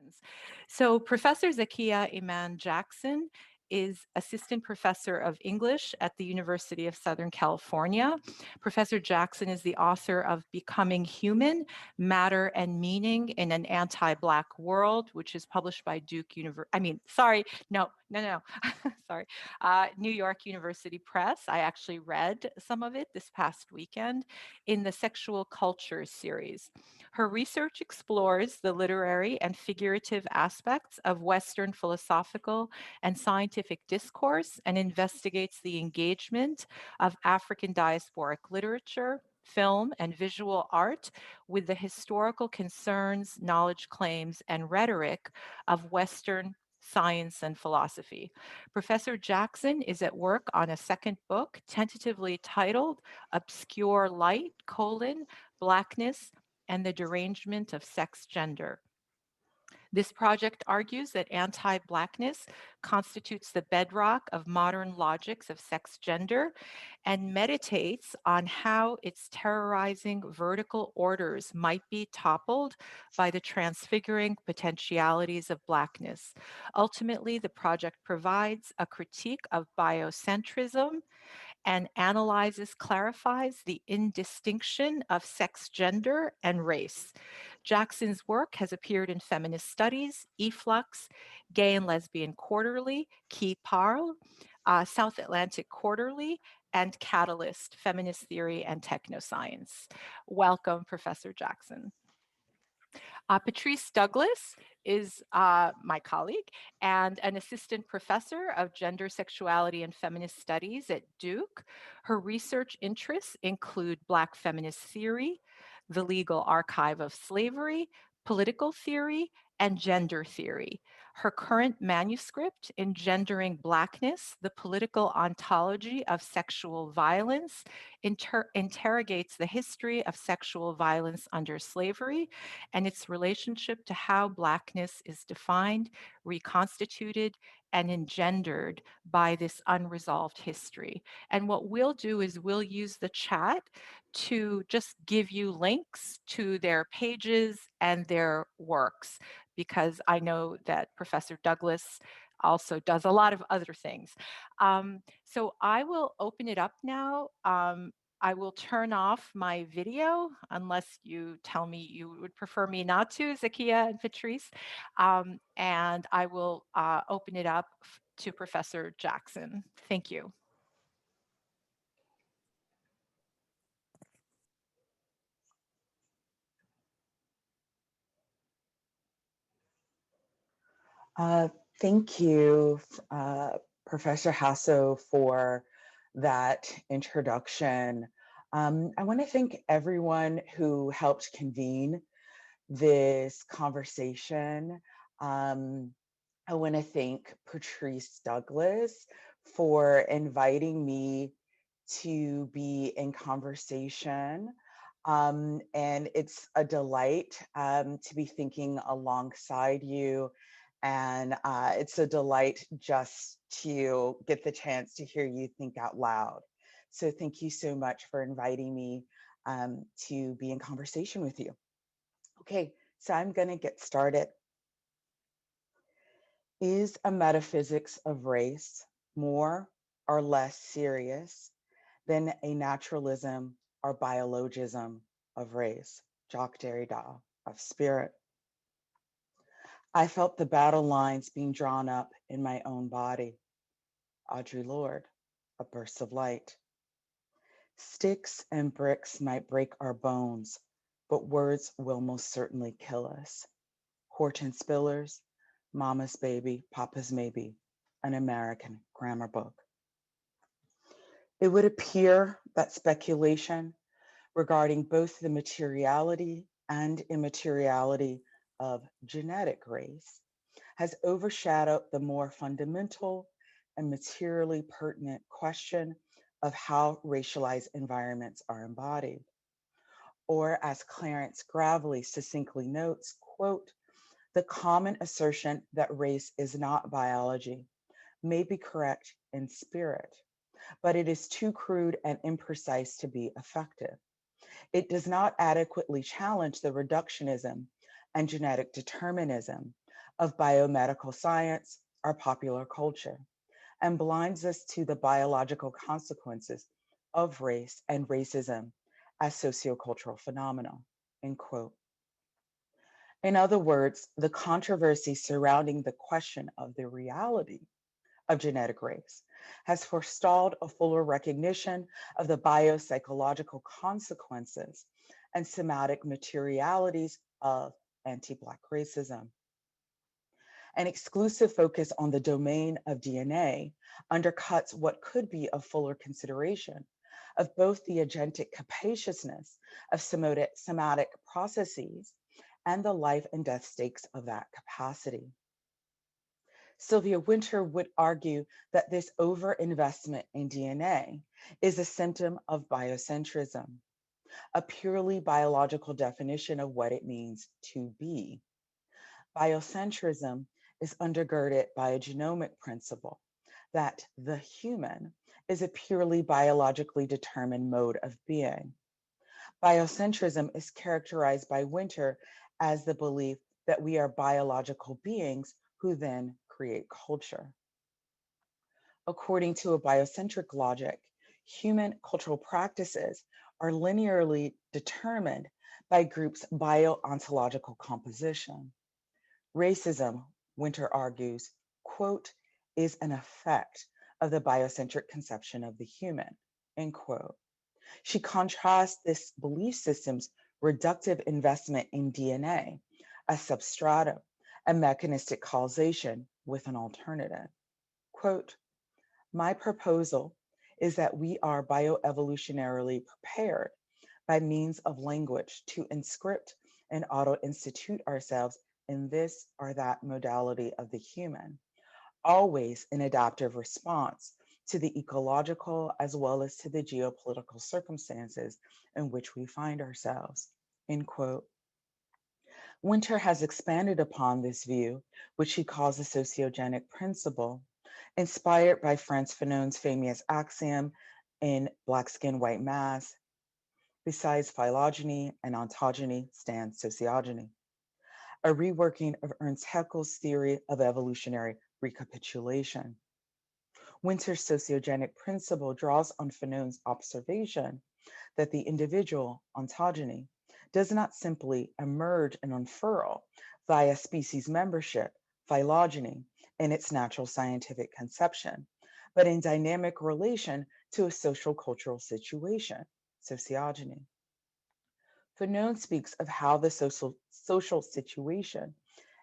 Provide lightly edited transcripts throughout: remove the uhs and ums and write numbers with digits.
questions. So Professor Zakiyyah Iman Jackson is Assistant Professor of English at the University of Southern California. Professor Jackson is the author of Becoming Human, Matter and Meaning in an Anti-Black World, which is published by Duke University, sorry, New York University Press. I actually read some of it this past weekend in the Sexual Culture series. Her research explores the literary and figurative aspects of Western philosophical and scientific discourse and investigates the engagement of African diasporic literature, film, and visual art with the historical concerns, knowledge claims, and rhetoric of Western science and philosophy. Professor Jackson is at work on a second book, tentatively titled Obscure Light, Blackness and the Derangement of Sex Gender. This project argues that anti-Blackness constitutes the bedrock of modern logics of sex gender and meditates on how its terrorizing vertical orders might be toppled by the transfiguring potentialities of Blackness. Ultimately, the project provides a critique of biocentrism and analyzes, clarifies the indistinction of sex, gender, and race. Jackson's work has appeared in Feminist Studies, Efflux, Gay and Lesbian Quarterly, Qui Parle, South Atlantic Quarterly, and Catalyst, Feminist Theory and Technoscience. Welcome, Professor Jackson. Patrice Douglas is my colleague and an assistant professor of gender, sexuality, and feminist studies at Duke. Her research interests include Black feminist theory, the legal archive of slavery, political theory, and gender theory. Her current manuscript, Engendering Blackness, the Political Ontology of Sexual Violence, interrogates the history of sexual violence under slavery and its relationship to how Blackness is defined, reconstituted, and engendered by this unresolved history. And what we'll do is we'll use the chat to just give you links to their pages and their works, because I know that Professor Douglas also does a lot of other things. So I will open it up now. I will turn off my video unless you tell me you would prefer me not to, Zakiyyah and Patrice. And I will open it up to Professor Jackson. Thank you. Thank you, Professor Hasso, for that introduction. I want to thank everyone who helped convene this conversation. I want to thank Patrice Douglas for inviting me to be in conversation. And it's a delight to be thinking alongside you. And it's a delight just to get the chance to hear you think out loud. So thank you so much for inviting me to be in conversation with you. Okay, so I'm going to get started. Is a metaphysics of race more or less serious than a naturalism or biologism of race? Jacques Derrida of Spirit. I felt the battle lines being drawn up in my own body. Audre Lorde, A Burst of Light. Sticks and bricks might break our bones, but words will most certainly kill us. Horton Spillers, Mama's Baby, Papa's Maybe, an American grammar book. It would appear that speculation regarding both the materiality and immateriality of genetic race has overshadowed the more fundamental and materially pertinent question of how racialized environments are embodied. Or as Clarence Gravely succinctly notes, quote, the common assertion that race is not biology may be correct in spirit, but it is too crude and imprecise to be effective. It does not adequately challenge the reductionism and genetic determinism of biomedical science or popular culture, and blinds us to the biological consequences of race and racism as sociocultural phenomena, end quote. In other words, the controversy surrounding the question of the reality of genetic race has forestalled a fuller recognition of the biopsychological consequences and somatic materialities of anti-Black racism. An exclusive focus on the domain of DNA undercuts what could be a fuller consideration of both the agentic capaciousness of somatic processes and the life and death stakes of that capacity. Sylvia Wynter would argue that this overinvestment in DNA is a symptom of biocentrism, a purely biological definition of what it means to be. Biocentrism is undergirded by a genomic principle that the human is a purely biologically determined mode of being. Biocentrism is characterized by Wynter as the belief that we are biological beings who then create culture. According to a biocentric logic, human cultural practices are linearly determined by groups' bio-ontological composition. Racism, Wynter argues, quote, is an effect of the biocentric conception of the human, end quote. She contrasts this belief system's reductive investment in DNA, a substratum, a mechanistic causation with an alternative. Quote, my proposal is that we are bioevolutionarily prepared by means of language to inscript and auto-institute ourselves in this or that modality of the human, always in adaptive response to the ecological as well as to the geopolitical circumstances in which we find ourselves, end quote. Wynter has expanded upon this view, which she calls the sociogenic principle, inspired by Frantz Fanon's famous axiom in Black Skin, White Mass, besides phylogeny and ontogeny stands sociogeny, a reworking of Ernst Haeckel's theory of evolutionary recapitulation. Wynter's sociogenic principle draws on Fanon's observation that the individual, ontogeny, does not simply emerge and unfurl via species membership, phylogeny, in its natural scientific conception, but in dynamic relation to a social cultural situation, sociogeny. Fanon speaks of how the social situation,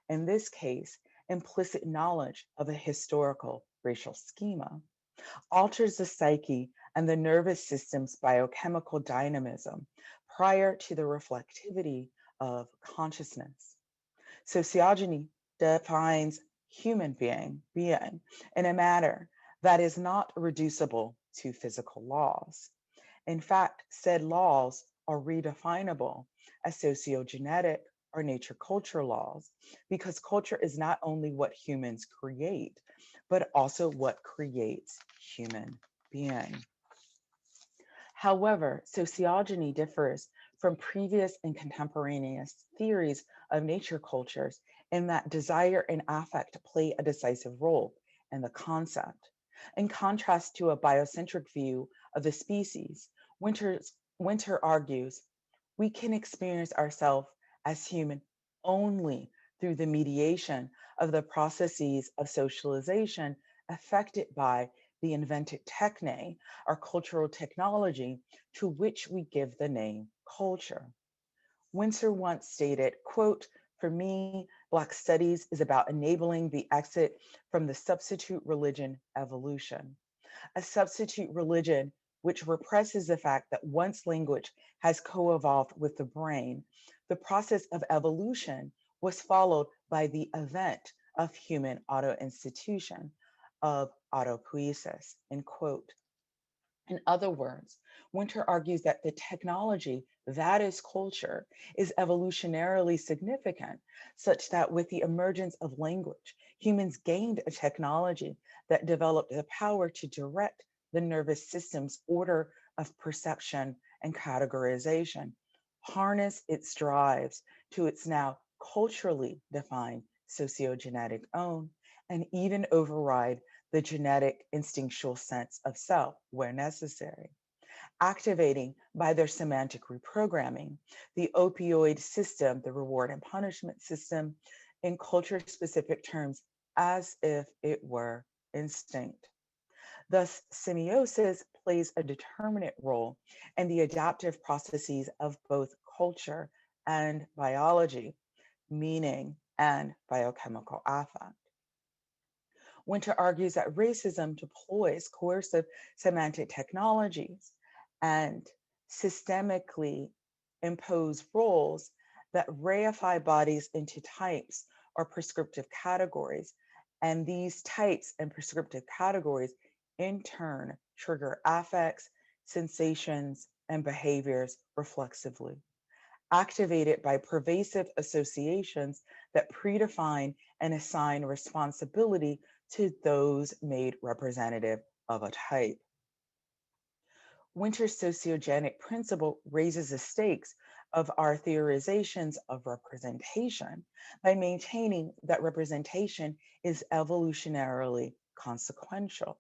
in this case, implicit knowledge of a historical racial schema, alters the psyche and the nervous system's biochemical dynamism prior to the reflectivity of consciousness. Sociogeny defines human being in a manner that is not reducible to physical laws. In fact, said laws are redefinable as sociogenetic or nature culture laws because culture is not only what humans create, but also what creates human being. However, sociogeny differs from previous and contemporaneous theories of nature cultures in that desire and affect play a decisive role in the concept. In contrast to a biocentric view of the species, Wynter argues, we can experience ourselves as human only through the mediation of the processes of socialization affected by the invented techne, or cultural technology, to which we give the name culture. Wynter once stated, quote, for me, Black studies is about enabling the exit from the substitute religion evolution. A substitute religion which represses the fact that once language has co-evolved with the brain, the process of evolution was followed by the event of human auto-institution, of autopoiesis, end quote. In other words, Wynter argues that the technology that is culture is evolutionarily significant, such that with the emergence of language, humans gained a technology that developed the power to direct the nervous system's order of perception and categorization, harness its drives to its now culturally defined sociogenetic own, and even override the genetic instinctual sense of self where necessary, activating by their semantic reprogramming the opioid system, the reward and punishment system, in culture specific terms as if it were instinct. Thus, semiosis plays a determinant role in the adaptive processes of both culture and biology, meaning and biochemical affect. Winter argues that racism deploys coercive semantic technologies and systemically impose roles that reify bodies into types or prescriptive categories. And these types and prescriptive categories in turn trigger affects, sensations, and behaviors reflexively, activated by pervasive associations that predefine and assign responsibility to those made representative of a type. Winter's sociogenic principle raises the stakes of our theorizations of representation by maintaining that representation is evolutionarily consequential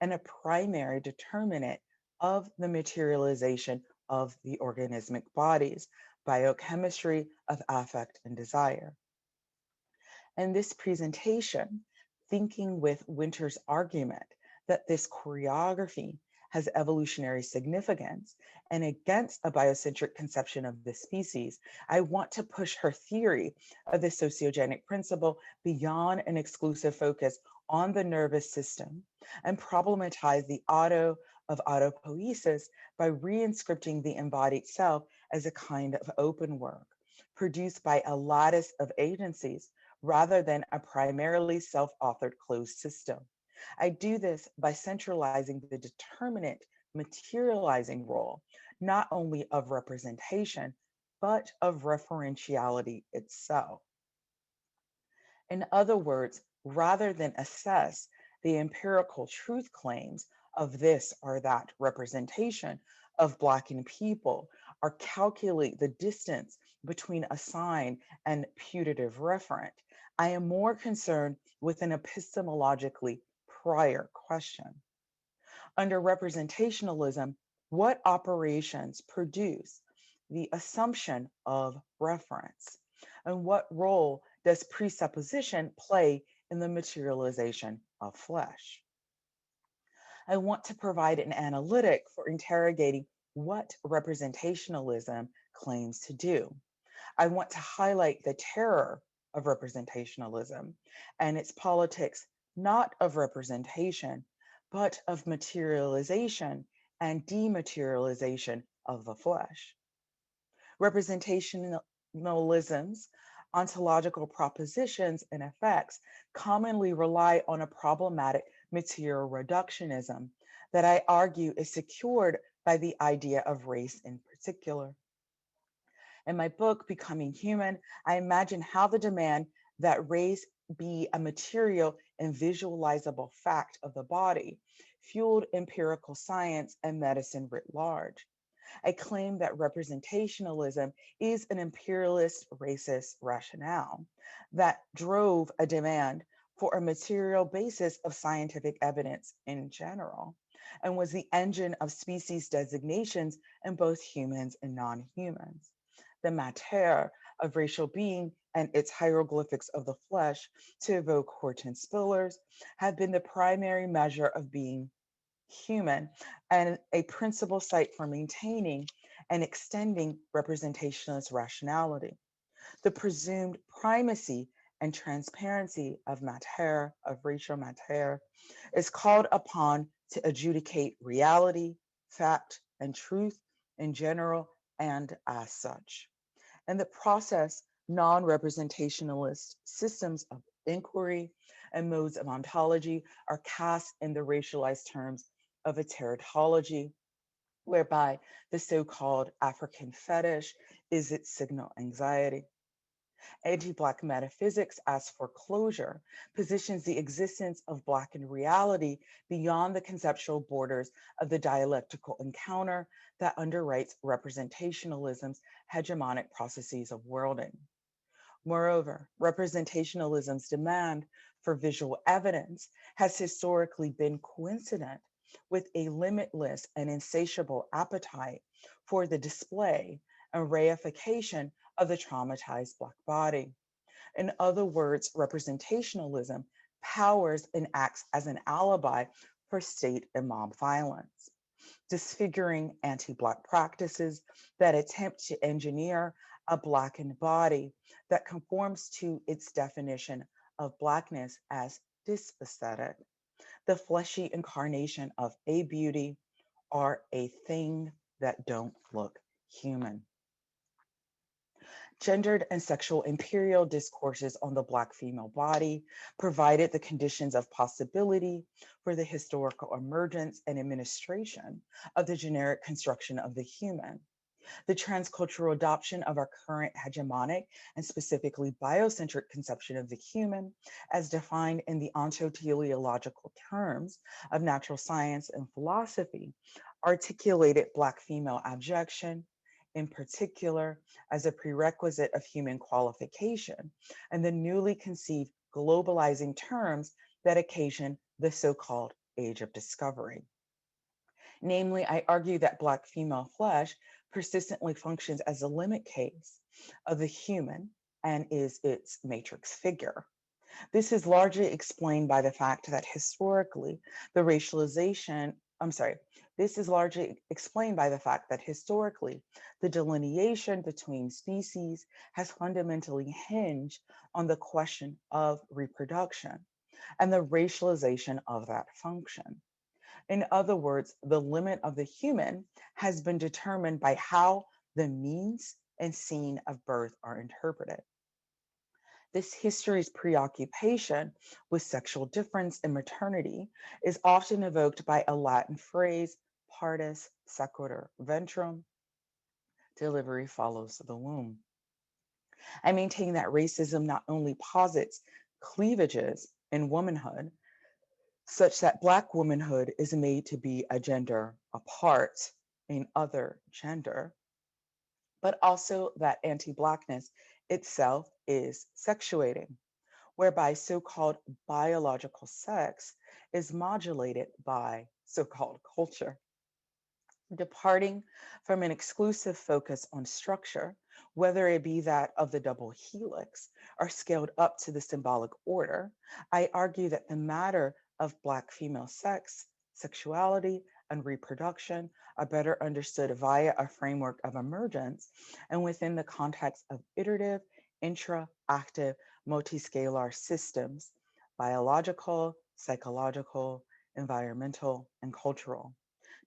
and a primary determinant of the materialization of the organismic bodies, biochemistry of affect and desire. In this presentation, thinking with Winter's argument that this choreography has evolutionary significance and against a biocentric conception of the species, I want to push her theory of the sociogenic principle beyond an exclusive focus on the nervous system and problematize the auto of autopoiesis by reinscripting the embodied self as a kind of open work produced by a lattice of agencies rather than a primarily self-authored closed system. I do this by centralizing the determinate materializing role, not only of representation, but of referentiality itself. In other words, rather than assess the empirical truth claims of this or that representation of Blackened people, or calculate the distance between a sign and putative referent, I am more concerned with an epistemologically prior question. Under representationalism, what operations produce the assumption of reference? And what role does presupposition play in the materialization of flesh? I want to provide an analytic for interrogating what representationalism claims to do. I want to highlight the terror of representationalism and its politics, not of representation, but of materialization and dematerialization of the flesh. Representationalism's ontological propositions and effects commonly rely on a problematic material reductionism that I argue is secured by the idea of race in particular. In my book, Becoming Human, I imagine how the demand that race be a material and visualizable fact of the body fueled empirical science and medicine writ large. I claim that representationalism is an imperialist racist rationale that drove a demand for a material basis of scientific evidence in general and was the engine of species designations in both humans and non-humans. The mater of racial being and its hieroglyphics of the flesh to evoke Hortense Spillers have been the primary measure of being human and a principal site for maintaining and extending representationalist rationality. The presumed primacy and transparency of mater, of racial mater, is called upon to adjudicate reality, fact, and truth in general and as such. In the process, non-representationalist systems of inquiry and modes of ontology are cast in the racialized terms of a teratology, whereby the so-called African fetish is its signal anxiety. Anti-Black metaphysics as foreclosure positions the existence of Blackened reality beyond the conceptual borders of the dialectical encounter that underwrites representationalism's hegemonic processes of worlding. Moreover, representationalism's demand for visual evidence has historically been coincident with a limitless and insatiable appetite for the display and reification of the traumatized Black body. In other words, representationalism powers and acts as an alibi for state and mob violence, disfiguring anti Black practices that attempt to engineer a Blackened body that conforms to its definition of Blackness as dysesthetic, the fleshy incarnation of a beauty or a thing that don't look human. Gendered and sexual imperial discourses on the Black female body provided the conditions of possibility for the historical emergence and administration of the generic construction of the human. The transcultural adoption of our current hegemonic and specifically biocentric conception of the human, as defined in the ontoteleological terms of natural science and philosophy, articulated Black female abjection, in particular, as a prerequisite of human qualification, and the newly conceived globalizing terms that occasion the so-called age of discovery. Namely, I argue that Black female flesh persistently functions as a limit case of the human and is its matrix figure. This is largely explained by the fact that historically, the racialization, I'm sorry, this is largely explained by the fact that historically, the delineation between species has fundamentally hinged on the question of reproduction and the racialization of that function. In other words, the limit of the human has been determined by how the means and scene of birth are interpreted. This history's preoccupation with sexual difference in maternity is often evoked by a Latin phrase, partus sequitur ventrum, delivery follows the womb. I maintain that racism not only posits cleavages in womanhood, such that Black womanhood is made to be a gender apart in other gender, but also that anti-Blackness itself is sexuating, whereby so-called biological sex is modulated by so-called culture. Departing from an exclusive focus on structure, whether it be that of the double helix or scaled up to the symbolic order, I argue that the matter of Black female sex, sexuality, and reproduction are better understood via a framework of emergence and within the context of iterative, intra-active, multiscalar systems, biological, psychological, environmental, and cultural.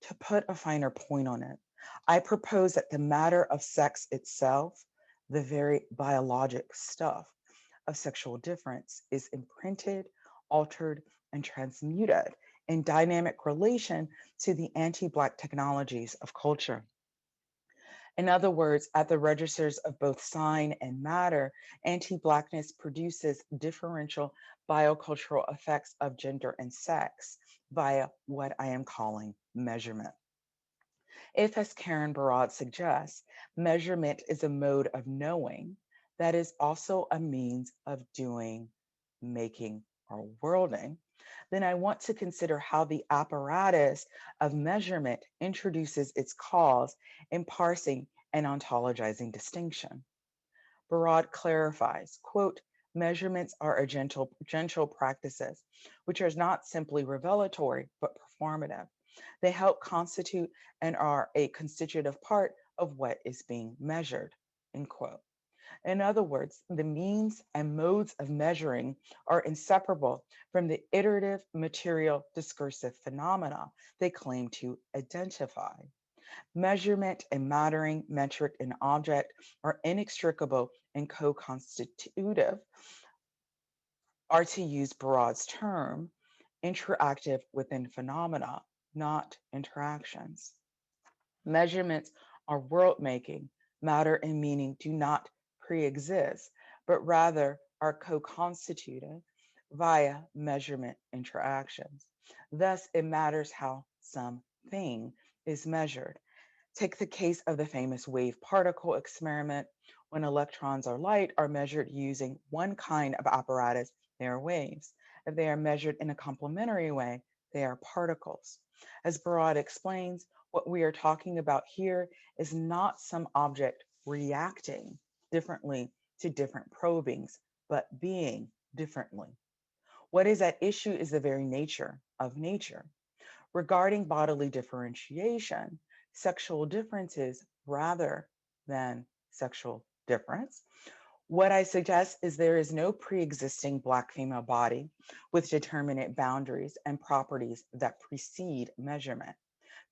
To put a finer point on it, I propose that the matter of sex itself, the very biologic stuff of sexual difference, is imprinted, altered, and transmuted in dynamic relation to the anti-Black technologies of culture. In other words, at the registers of both sign and matter, anti-Blackness produces differential biocultural effects of gender and sex via what I am calling measurement. If, as Karen Barad suggests, measurement is a mode of knowing, that is also a means of doing, making, or worlding, then I want to consider how the apparatus of measurement introduces its cause in parsing and ontologizing distinction. Barad clarifies, quote, measurements are gentle practices, which are not simply revelatory, but performative. They help constitute and are a constitutive part of what is being measured, end quote. In other words, the means and modes of measuring are inseparable from the iterative material discursive phenomena they claim to identify. Measurement and mattering, metric and object are inextricable and co-constitutive, are, to use Barad's term, interactive within phenomena, not interactions. Measurements are world making, matter and meaning do not pre-exist, but rather are co-constituted via measurement interactions. Thus, it matters how something is measured. Take the case of the famous wave particle experiment When electrons or light are measured using one kind of apparatus, they are waves. If they are measured in a complementary way, they are particles. As Barad explains, what we are talking about here is not some object reacting differently to different probings, but being differently. What is at issue is the very nature of nature. Regarding bodily differentiation, sexual differences rather than sexual difference, what I suggest is there is no pre-existing Black female body with determinate boundaries and properties that precede measurement.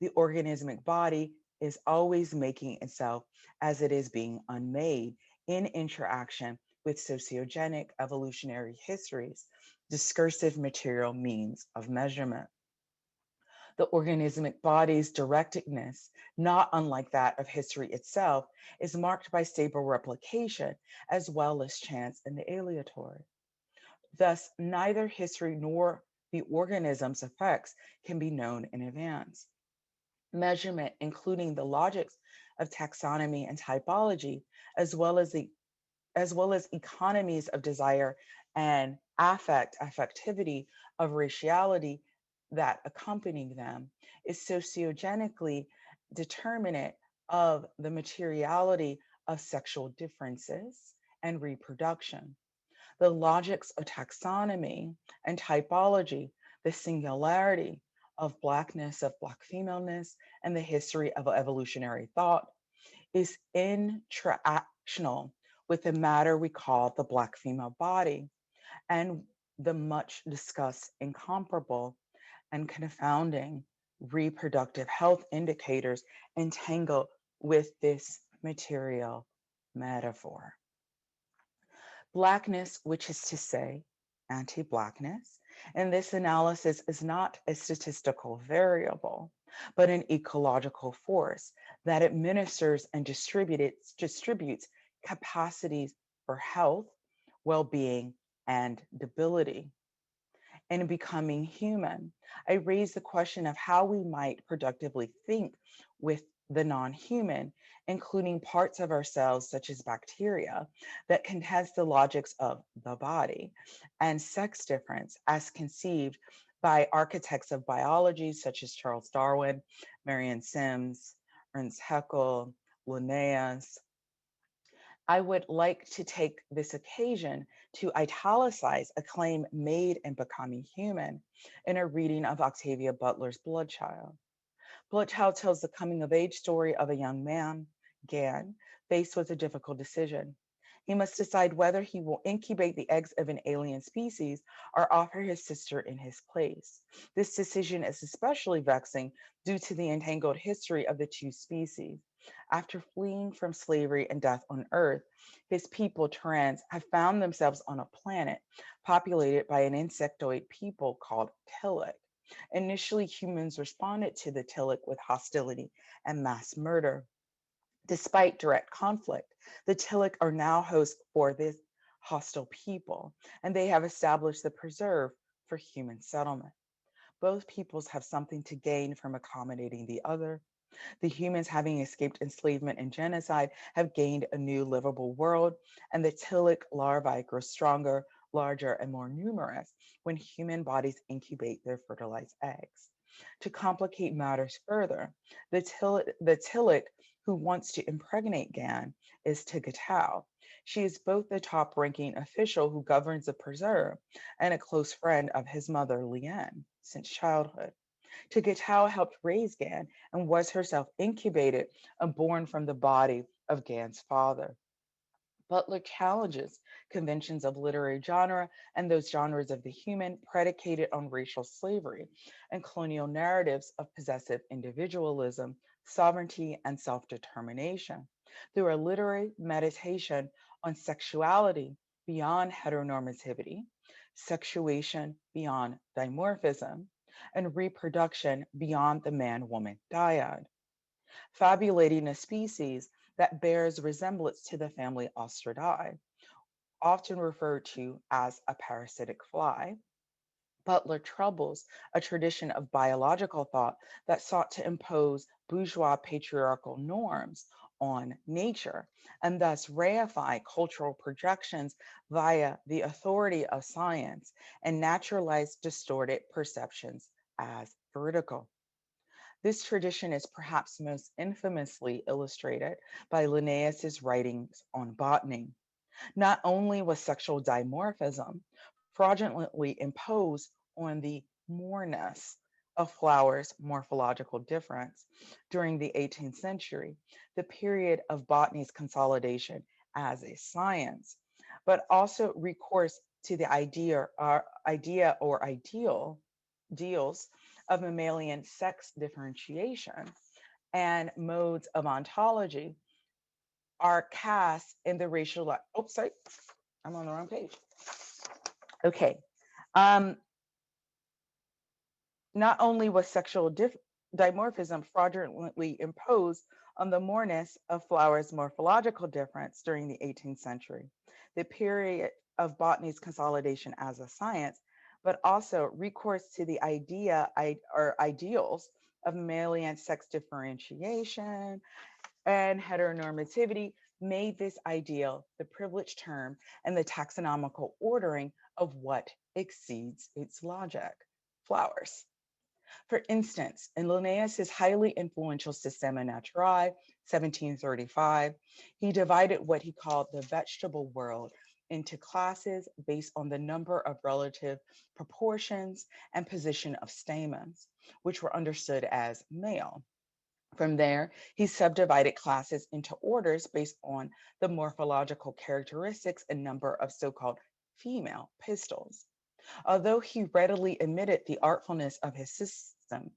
The organismic body is always making itself as it is being unmade in interaction with sociogenic evolutionary histories, discursive material means of measurement. The organismic body's directedness, not unlike that of history itself, is marked by stable replication as well as chance and the aleatory. Thus, neither history nor the organism's effects can be known in advance. Measurement, including the logics of taxonomy and typology, as well as the as well as economies of desire and affectivity of raciality that accompany them, is sociogenically determinate of the materiality of sexual differences and reproduction. The logics of taxonomy and typology, the singularity of Blackness, of Black femaleness, and the history of evolutionary thought is interactional with the matter we call the Black female body and the much discussed incomparable and confounding reproductive health indicators entangled with this material metaphor. Blackness, which is to say, anti-Blackness, in this analysis is not a statistical variable, but an ecological force that administers and distributes capacities for health, well-being, and debility. In becoming human, I raise the question of how we might productively think with the non-human, including parts of ourselves, such as bacteria, that contest the logics of the body and sex difference as conceived by architects of biology, such as Charles Darwin, Marion Sims, Ernst Haeckel, Linnaeus. I would like to take this occasion to italicize a claim made in Becoming Human in a reading of Octavia Butler's Bloodchild. Bloodchild tells the coming of age story of a young man, Gan, faced with a difficult decision. He must decide whether he will incubate the eggs of an alien species or offer his sister in his place. This decision is especially vexing due to the entangled history of the two species. After fleeing from slavery and death on Earth, his people, Terrans, have found themselves on a planet populated by an insectoid people called Tillik. Initially, humans responded to the Tillik with hostility and mass murder. Despite direct conflict, the Tillik are now hosts for this hostile people, and they have established the preserve for human settlement. Both peoples have something to gain from accommodating the other. The humans, having escaped enslavement and genocide, have gained a new livable world, and the Tillik larvae grow stronger, larger, and more numerous when human bodies incubate their fertilized eggs. To complicate matters further, the Tillik who wants to impregnate Gan is Tigatau. She is both the top-ranking official who governs the preserve and a close friend of his mother, Lien, since childhood. Tigatau helped raise Gan and was herself incubated and born from the body of Gan's father. Butler challenges conventions of literary genre and those genres of the human predicated on racial slavery and colonial narratives of possessive individualism, sovereignty, and self-determination through a literary meditation on sexuality beyond heteronormativity, sexuation beyond dimorphism, and reproduction beyond the man-woman dyad, fabulating a species that bears resemblance to the family Ostridae, often referred to as a parasitic fly. Butler troubles a tradition of biological thought that sought to impose bourgeois patriarchal norms on nature, and thus reify cultural projections via the authority of science and naturalize distorted perceptions as vertical. This tradition is perhaps most infamously illustrated by Linnaeus's writings on botany. Not only was sexual dimorphism fraudulently imposed on the moreness of flowers' morphological difference during the 18th century, the period of botany's consolidation as a science, but also recourse to the idea or ideals of mammalian sex differentiation and modes of ontology are cast in the racial light. Oh, sorry, I'm on the wrong page. Okay. Um, Not only was sexual dimorphism fraudulently imposed on the moreness of flowers' morphological difference during the 18th century, the period of botany's consolidation as a science, but also recourse to the or ideals of mammalian sex differentiation and heteronormativity made this ideal the privileged term and the taxonomical ordering of what exceeds its logic: flowers. For instance, in Linnaeus's highly influential Systema Naturae, 1735, he divided what he called the vegetable world into classes based on the number of relative proportions and position of stamens, which were understood as male. From there, he subdivided classes into orders based on the morphological characteristics and number of so-called female pistils. Although he readily admitted the artfulness of his system,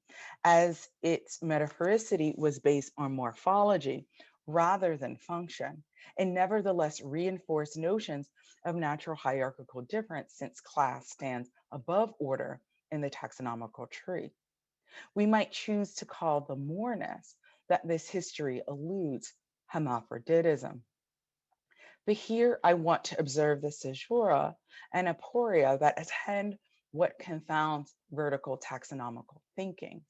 as its metaphoricity was based on morphology rather than function, it nevertheless reinforced notions of natural hierarchical difference since class stands above order in the taxonomical tree. We might choose to call the moreness that this history alludes hermaphroditism. But here I want to observe the caesura and aporia that attend what confounds vertical taxonomical thinking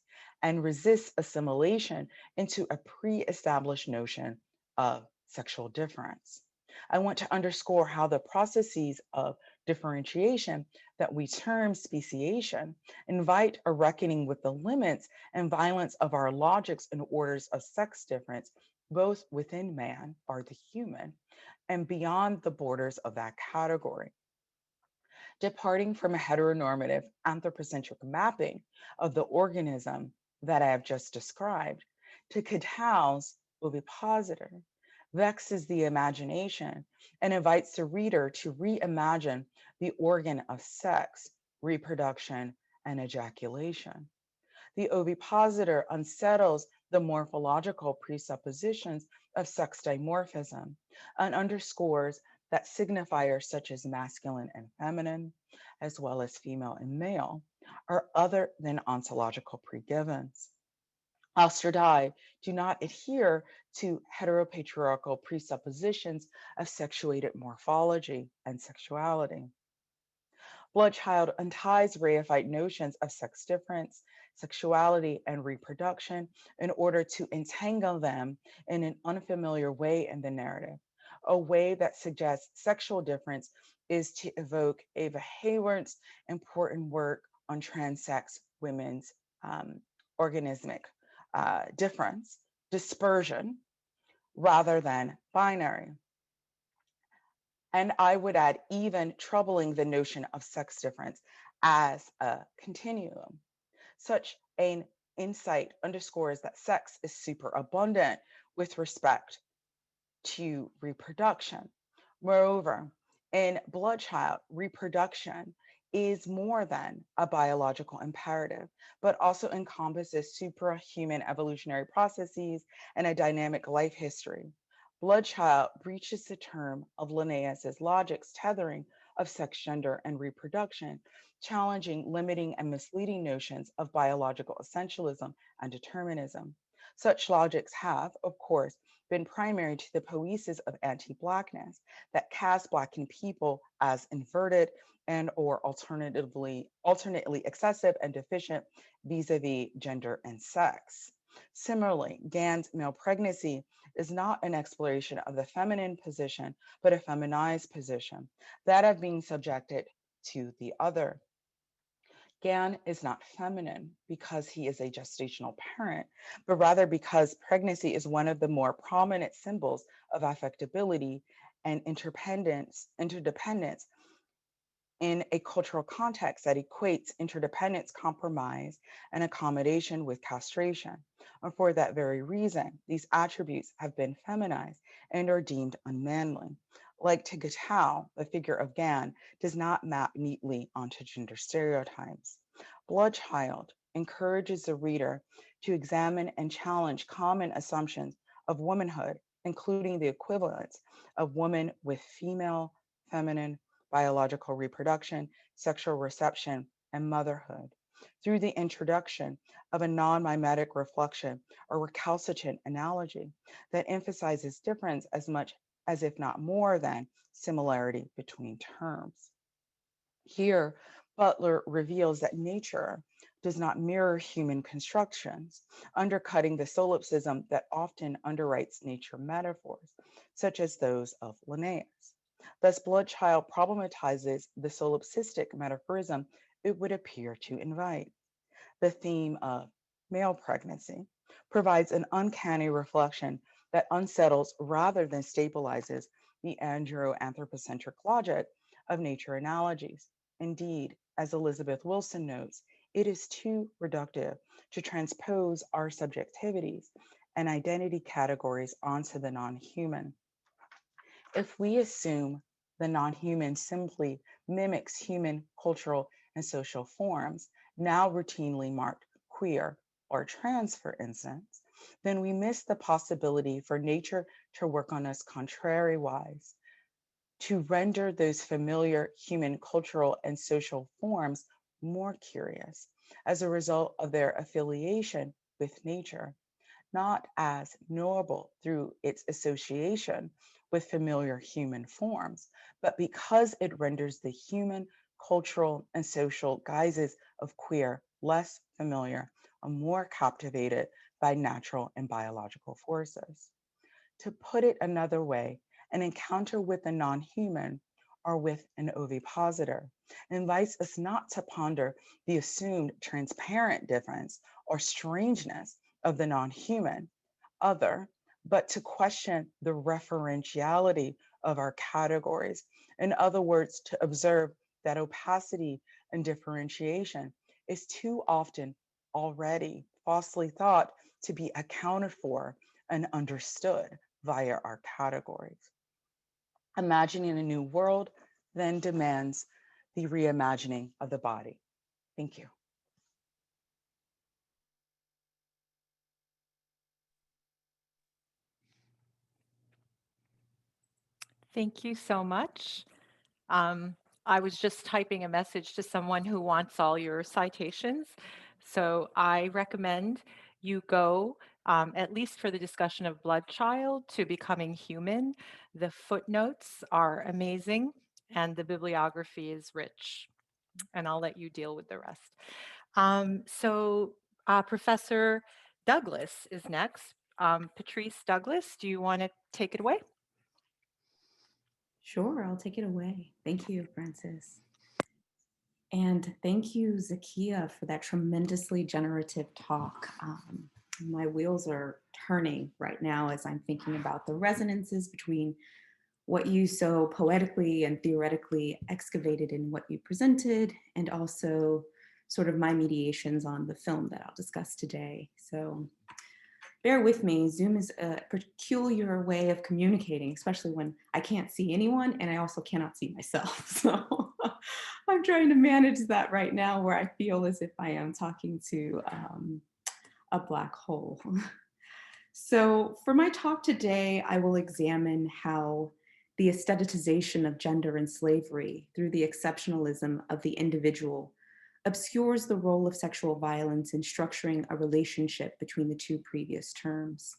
and resists assimilation into a pre-established notion of sexual difference. I want to underscore how the processes of differentiation that we term speciation invite a reckoning with the limits and violence of our logics and orders of sex difference, both within man or the human and beyond the borders of that category. Departing from a heteronormative anthropocentric mapping of the organism that I have just described, to Cadell's ovipositor vexes the imagination and invites the reader to reimagine the organ of sex, reproduction, and ejaculation. The ovipositor unsettles the morphological presuppositions of sex dimorphism and underscores that signifiers such as masculine and feminine, as well as female and male, are other than ontological pregivens. Osterdae do not adhere to heteropatriarchal presuppositions of sexuated morphology and sexuality. Bloodchild unties reified notions of sex difference, sexuality, and reproduction in order to entangle them in an unfamiliar way in the narrative, a way that suggests sexual difference is to evoke Ava Hayward's important work on transsex women's organismic difference, dispersion, rather than binary. And I would add, even troubling the notion of sex difference as a continuum. Such an insight underscores that sex is superabundant with respect to reproduction. Moreover, in Bloodchild, reproduction is more than a biological imperative, but also encompasses suprahuman evolutionary processes and a dynamic life history. Bloodchild breaches the term of Linnaeus's logic's tethering of sex, gender, and reproduction, challenging, limiting, and misleading notions of biological essentialism and determinism. Such logics have, of course, been primary to the poiesis of anti-Blackness that cast Blackened people as inverted and or alternately excessive and deficient vis-a-vis gender and sex. Similarly, Gann's male pregnancy is not an exploration of the feminine position, but a feminized position, that of being subjected to the other. Gann is not feminine because he is a gestational parent, but rather because pregnancy is one of the more prominent symbols of affectability and interdependence in a cultural context that equates interdependence, compromise, and accommodation with castration. And for that very reason, these attributes have been feminized and are deemed unmanly. Like Tigatow, the figure of Gan does not map neatly onto gender stereotypes. Bloodchild encourages the reader to examine and challenge common assumptions of womanhood, including the equivalence of woman with female, feminine, biological reproduction, sexual reception, and motherhood, through the introduction of a non mimetic reflection or recalcitrant analogy that emphasizes difference as much as, if not more than, similarity between terms. Here, Butler reveals that nature does not mirror human constructions, undercutting the solipsism that often underwrites nature metaphors, such as those of Linnaeus. Thus, Bloodchild problematizes the solipsistic metaphorism it would appear to invite. The theme of male pregnancy provides an uncanny reflection that unsettles rather than stabilizes the andro-anthropocentric logic of nature analogies. Indeed, as Elizabeth Wilson notes, it is too reductive to transpose our subjectivities and identity categories onto the non-human. If we assume the non-human simply mimics human cultural and social forms, now routinely marked queer or trans, for instance, then we miss the possibility for nature to work on us contrariwise, to render those familiar human cultural and social forms more curious as a result of their affiliation with nature, not as knowable through its association with familiar human forms, but because it renders the human, cultural, and social guises of queer less familiar or more captivated by natural and biological forces. To put it another way, an encounter with a non-human or with an ovipositor invites us not to ponder the assumed transparent difference or strangeness of the non-human other, but to question the referentiality of our categories. In other words, to observe that opacity and differentiation is too often already falsely thought to be accounted for and understood via our categories. Imagining a new world then demands the reimagining of the body. Thank you. Thank you so much. Um, I was just typing a message to someone who wants all your citations. So I recommend you go, at least for the discussion of Bloodchild, to Becoming Human. The footnotes are amazing and the bibliography is rich. And I'll let you deal with the rest. Professor Douglas is next. Patrice Douglas, do you want to take it away? Sure, I'll take it away. Thank you, Francis. And thank you, Zakiyyah, for that tremendously generative talk. My wheels are turning right now as I'm thinking about the resonances between what you so poetically and theoretically excavated in what you presented, and also sort of my mediations on the film that I'll discuss today. So bear with me. Zoom is a peculiar way of communicating, especially when I can't see anyone and I also cannot see myself. So I'm trying to manage that right now, where I feel as if I am talking to a black hole. So for my talk today, I will examine how the aestheticization of gender and slavery through the exceptionalism of the individual obscures the role of sexual violence in structuring a relationship between the two previous terms.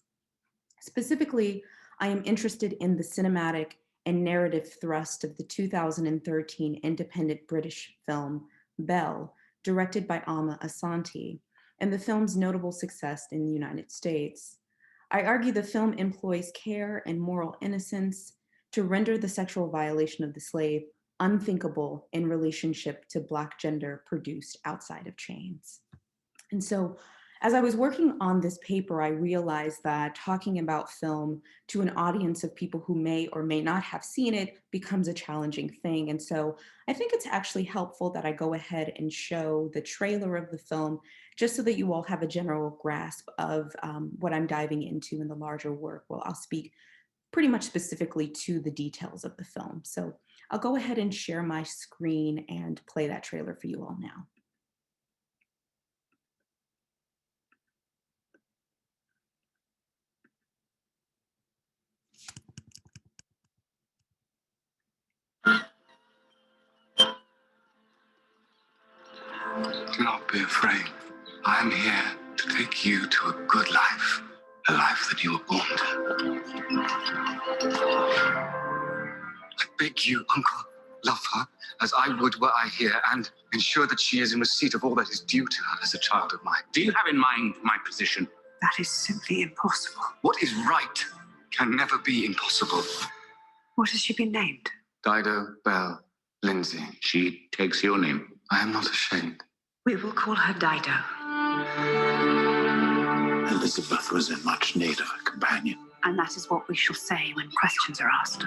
Specifically, I am interested in the cinematic and narrative thrust of the 2013 independent British film Belle, directed by Amma Asante, and the film's notable success in the United States. I argue the film employs care and moral innocence to render the sexual violation of the slave unthinkable in relationship to Black gender produced outside of chains. And so, as I was working on this paper, I realized that talking about film to an audience of people who may or may not have seen it becomes a challenging thing. And so I think it's actually helpful that I go ahead and show the trailer of the film just so that you all have a general grasp of what I'm diving into in the larger work. Well, I'll speak pretty much specifically to the details of the film. So I'll go ahead and share my screen and play that trailer for you all now. Do not be afraid. I am here to take you to a good life, a life that you were born to. I beg you, Uncle, love her as I would were I here, and ensure that she is in receipt of all that is due to her as a child of mine. Do you have in mind my position? That is simply impossible. What is right can never be impossible. What has she been named? Dido Bell Lindsay. She takes your name. I am not ashamed. We will call her Dido. Elizabeth was in much need of a companion. And that is what we shall say when questions are asked.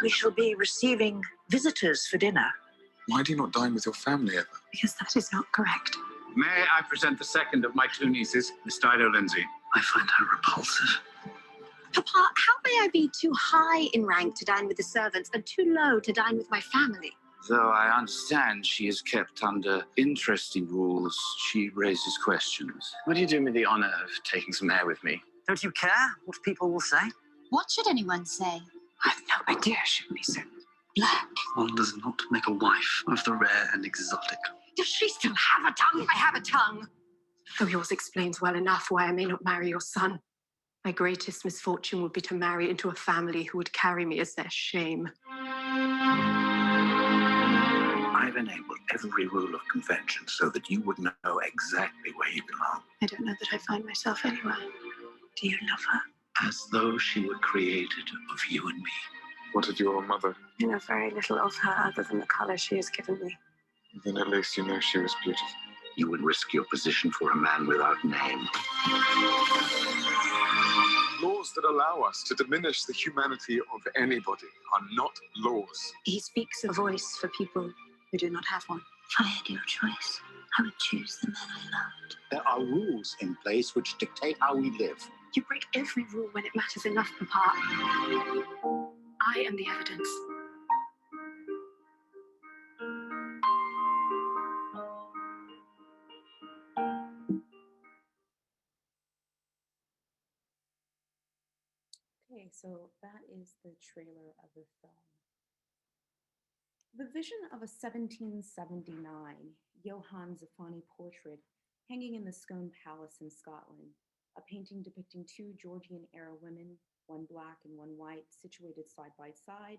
We shall be receiving visitors for dinner. Why do you not dine with your family ever? Because that is not correct. May I present the second of my two nieces, Miss Dido Lindsay? I find her repulsive. Papa, how may I be too high in rank to dine with the servants and too low to dine with my family? Though I understand she is kept under interesting rules, she raises questions. Would you do me the honor of taking some air with me? Don't you care what people will say? What should anyone say? I've no idea she would be so black. One does not make a wife of the rare and exotic. Does she still have a tongue? I have a tongue. Though yours explains well enough why I may not marry your son. My greatest misfortune would be to marry into a family who would carry me as their shame. I've enabled every rule of convention so that you would know exactly where you belong. I don't know that I find myself anywhere. Do you love her? As though she were created of you and me. What of your mother? I know very little of her other than the color she has given me. Then at least you know she was beautiful. You would risk your position for a man without name. Laws that allow us to diminish the humanity of anybody are not laws. He speaks a voice for people who do not have one. If I had your choice, I would choose the man I loved. There are rules in place which dictate how we live. You break every rule when it matters enough, Papa. I am the evidence. Okay, so that is the trailer of the film. The vision of a 1779 Johann Zafani portrait hanging in the Scone Palace in Scotland, a painting depicting two Georgian-era women, one black and one white, situated side by side,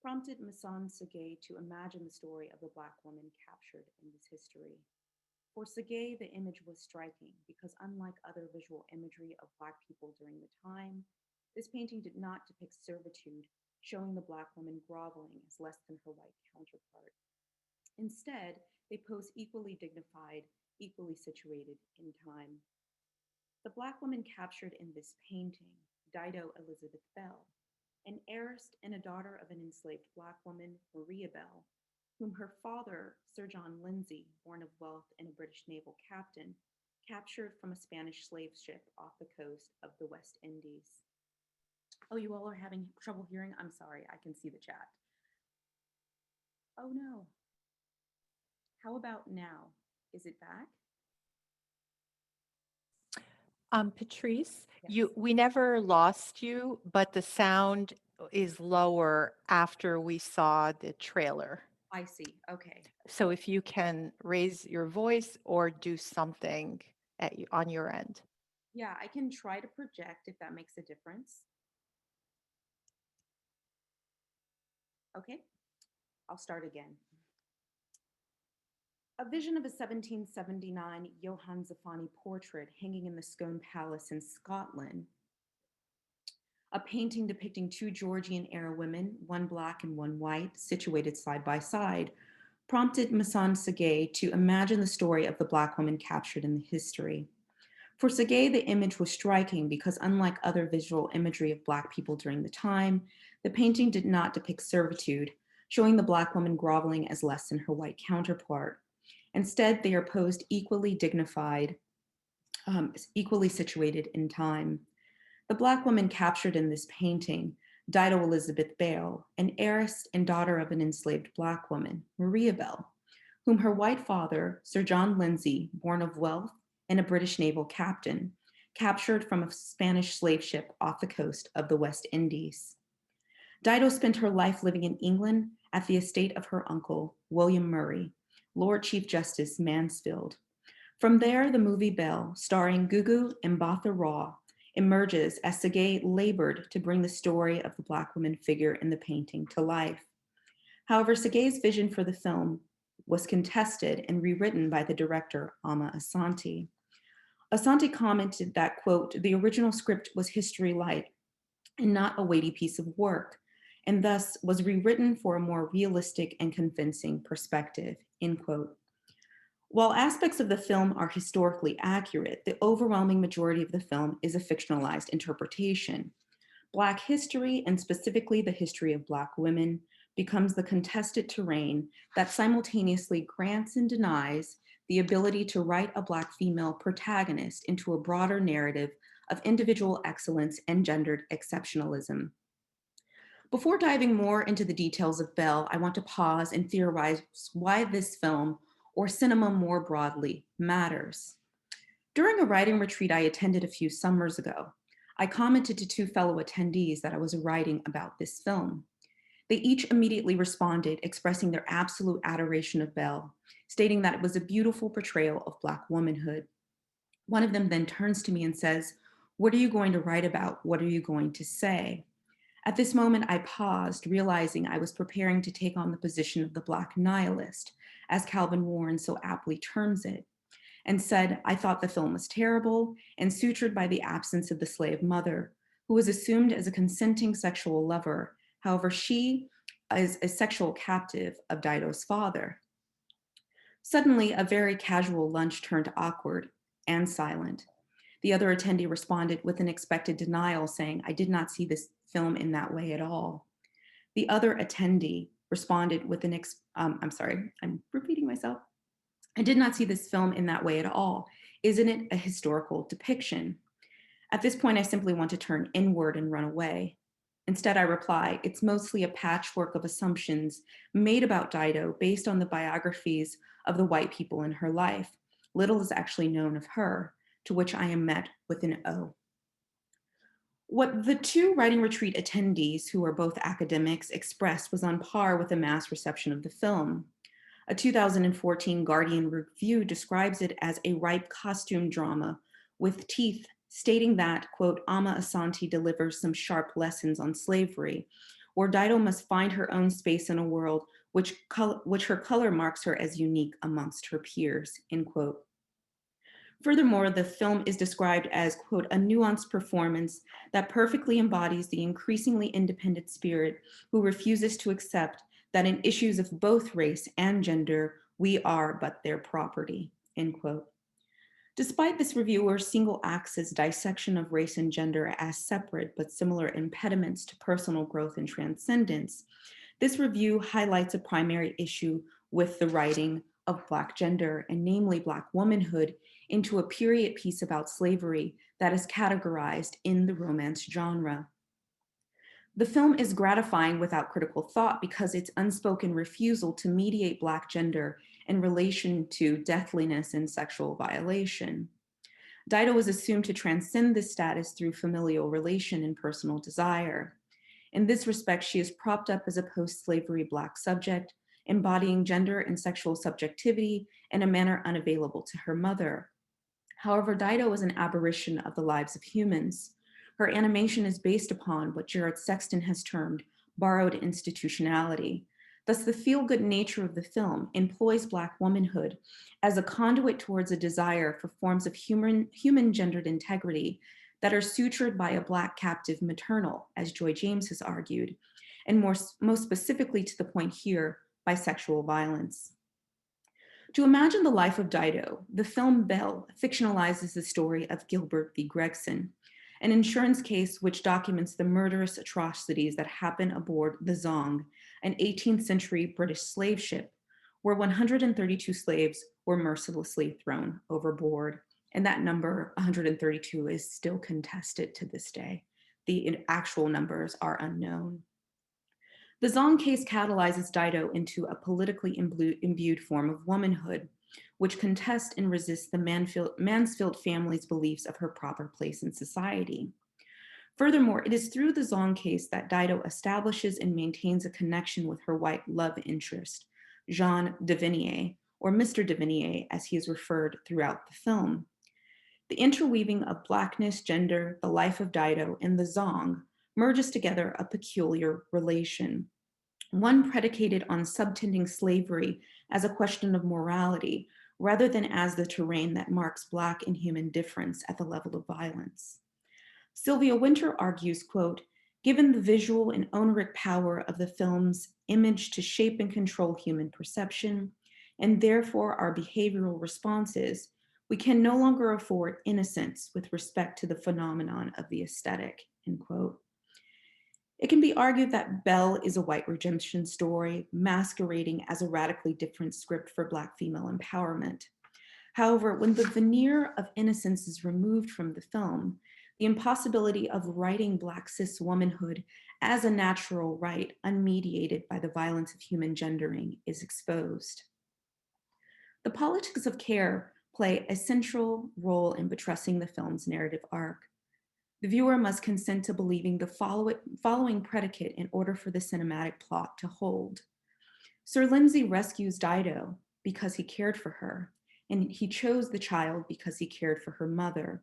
prompted Masson Segay to imagine the story of the Black woman captured in this history. For Segay, the image was striking because unlike other visual imagery of Black people during the time, this painting did not depict servitude, showing the Black woman groveling as less than her white counterpart. Instead, they pose equally dignified, equally situated in time. The Black woman captured in this painting, Dido Elizabeth Bell, an heiress and a daughter of an enslaved Black woman, Maria Bell, whom her father, Sir John Lindsay, born of wealth and a British naval captain, captured from a Spanish slave ship off the coast of the West Indies. Oh, you all are having trouble hearing? I'm sorry, I can see the chat. Oh no. How about now? Is it back? Patrice, Yes. we never lost you, but the sound is lower after we saw the trailer. I see. Okay. So if you can raise your voice or do something on your end. Yeah, I can try to project if that makes a difference. Okay, I'll start again. A vision of a 1779 Johann Zafani portrait hanging in the Scone Palace in Scotland, a painting depicting two Georgian-era women, one black and one white, situated side by side, prompted Masan Segay to imagine the story of the Black woman captured in the history. For Segay, the image was striking because, unlike other visual imagery of Black people during the time, the painting did not depict servitude, showing the Black woman groveling as less than her white counterpart. Instead, they are posed equally dignified, equally situated in time. The Black woman captured in this painting, Dido Elizabeth Bale, an heiress and daughter of an enslaved Black woman, Maria Bell, whom her white father, Sir John Lindsay, born of wealth and a British naval captain, captured from a Spanish slave ship off the coast of the West Indies. Dido spent her life living in England at the estate of her uncle, William Murray, Lord Chief Justice Mansfield. From there, the movie Belle, starring Gugu and Mbatha Raw, emerges as Segay labored to bring the story of the Black woman figure in the painting to life. However, Segay's vision for the film was contested and rewritten by the director, Amma Asante. Asante commented that, quote, the original script was history light and not a weighty piece of work, and thus was rewritten for a more realistic and convincing perspective, end quote. While aspects of the film are historically accurate, the overwhelming majority of the film is a fictionalized interpretation. Black history, and specifically the history of Black women, becomes the contested terrain that simultaneously grants and denies the ability to write a Black female protagonist into a broader narrative of individual excellence and gendered exceptionalism. Before diving more into the details of Belle, I want to pause and theorize why this film, or cinema more broadly, matters. During a writing retreat I attended a few summers ago, I commented to two fellow attendees that I was writing about this film. They each immediately responded, expressing their absolute adoration of Belle, stating that it was a beautiful portrayal of Black womanhood. One of them then turns to me and says, "What are you going to write about? What are you going to say?" At this moment, I paused, realizing I was preparing to take on the position of the Black nihilist, as Calvin Warren so aptly terms it, and said I thought the film was terrible and sutured by the absence of the slave mother, who was assumed as a consenting sexual lover. However, she is a sexual captive of Dido's father. Suddenly, a very casual lunch turned awkward and silent. The other attendee responded with an expected denial, saying, "I did not see this film in that way at all." The other attendee responded with I'm sorry, I'm repeating myself. "I did not see this film in that way at all. Isn't it a historical depiction?" At this point, I simply want to turn inward and run away. Instead, I reply, "It's mostly a patchwork of assumptions made about Dido based on the biographies of the white people in her life. Little is actually known of her," to which I am met with an O. What the two writing retreat attendees, who are both academics, expressed was on par with the mass reception of the film. A 2014 Guardian review describes it as a ripe costume drama with teeth, stating that, quote, Amma Asante delivers some sharp lessons on slavery, where Dido must find her own space in a world which her color marks her as unique amongst her peers, end quote. Furthermore, the film is described as, quote, a nuanced performance that perfectly embodies the increasingly independent spirit who refuses to accept that in issues of both race and gender, we are but their property, end quote. Despite this reviewer's single axis dissection of race and gender as separate but similar impediments to personal growth and transcendence, this review highlights a primary issue with the writing of Black gender, and namely Black womanhood, into a period piece about slavery that is categorized in the romance genre. The film is gratifying without critical thought because its unspoken refusal to mediate Black gender in relation to deathliness and sexual violation. Dido is assumed to transcend this status through familial relation and personal desire. In this respect, she is propped up as a post-slavery Black subject, embodying gender and sexual subjectivity in a manner unavailable to her mother. However, Dido is an aberration of the lives of humans. Her animation is based upon what Jared Sexton has termed borrowed institutionality. Thus, the feel-good nature of the film employs Black womanhood as a conduit towards a desire for forms of human gendered integrity that are sutured by a Black captive maternal, as Joy James has argued, and most specifically to the point here, by sexual violence. To imagine the life of Dido, the film Belle fictionalizes the story of Gilbert v. Gregson, an insurance case which documents the murderous atrocities that happen aboard the Zong, an 18th century British slave ship, where 132 slaves were mercilessly thrown overboard. And that number, 132, is still contested to this day. The actual numbers are unknown. The Zong case catalyzes Dido into a politically imbued form of womanhood, which contests and resists the Mansfield family's beliefs of her proper place in society. Furthermore, it is through the Zong case that Dido establishes and maintains a connection with her white love interest, Jean de Vigny, or Mr. de Vigny, as he is referred throughout the film. The interweaving of Blackness, gender, the life of Dido, and the Zong merges together a peculiar relation, one predicated on subtending slavery as a question of morality, rather than as the terrain that marks Black and human difference at the level of violence. Sylvia Wynter argues, quote, given the visual and oniric power of the film's image to shape and control human perception, and therefore our behavioral responses, we can no longer afford innocence with respect to the phenomenon of the aesthetic, end quote. It can be argued that Belle is a white redemption story masquerading as a radically different script for Black female empowerment. However, when the veneer of innocence is removed from the film, the impossibility of writing Black cis womanhood as a natural right unmediated by the violence of human gendering is exposed. The politics of care play a central role in buttressing the film's narrative arc. The viewer must consent to believing the following predicate in order for the cinematic plot to hold. Sir Lindsay rescues Dido because he cared for her, and he chose the child because he cared for her mother.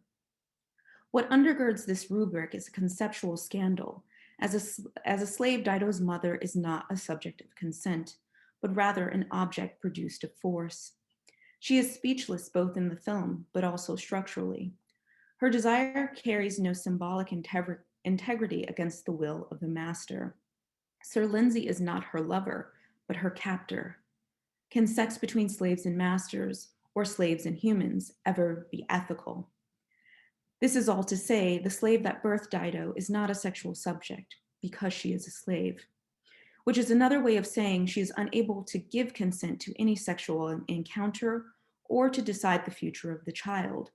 What undergirds this rubric is a conceptual scandal. As a slave, Dido's mother is not a subject of consent, but rather an object produced of force. She is speechless both in the film, but also structurally. Her desire carries no symbolic integrity against the will of the master. Sir Lindsay is not her lover, but her captor. Can sex between slaves and masters, or slaves and humans, ever be ethical? This is all to say, the slave that birthed Dido is not a sexual subject because she is a slave, which is another way of saying she is unable to give consent to any sexual encounter or to decide the future of the child.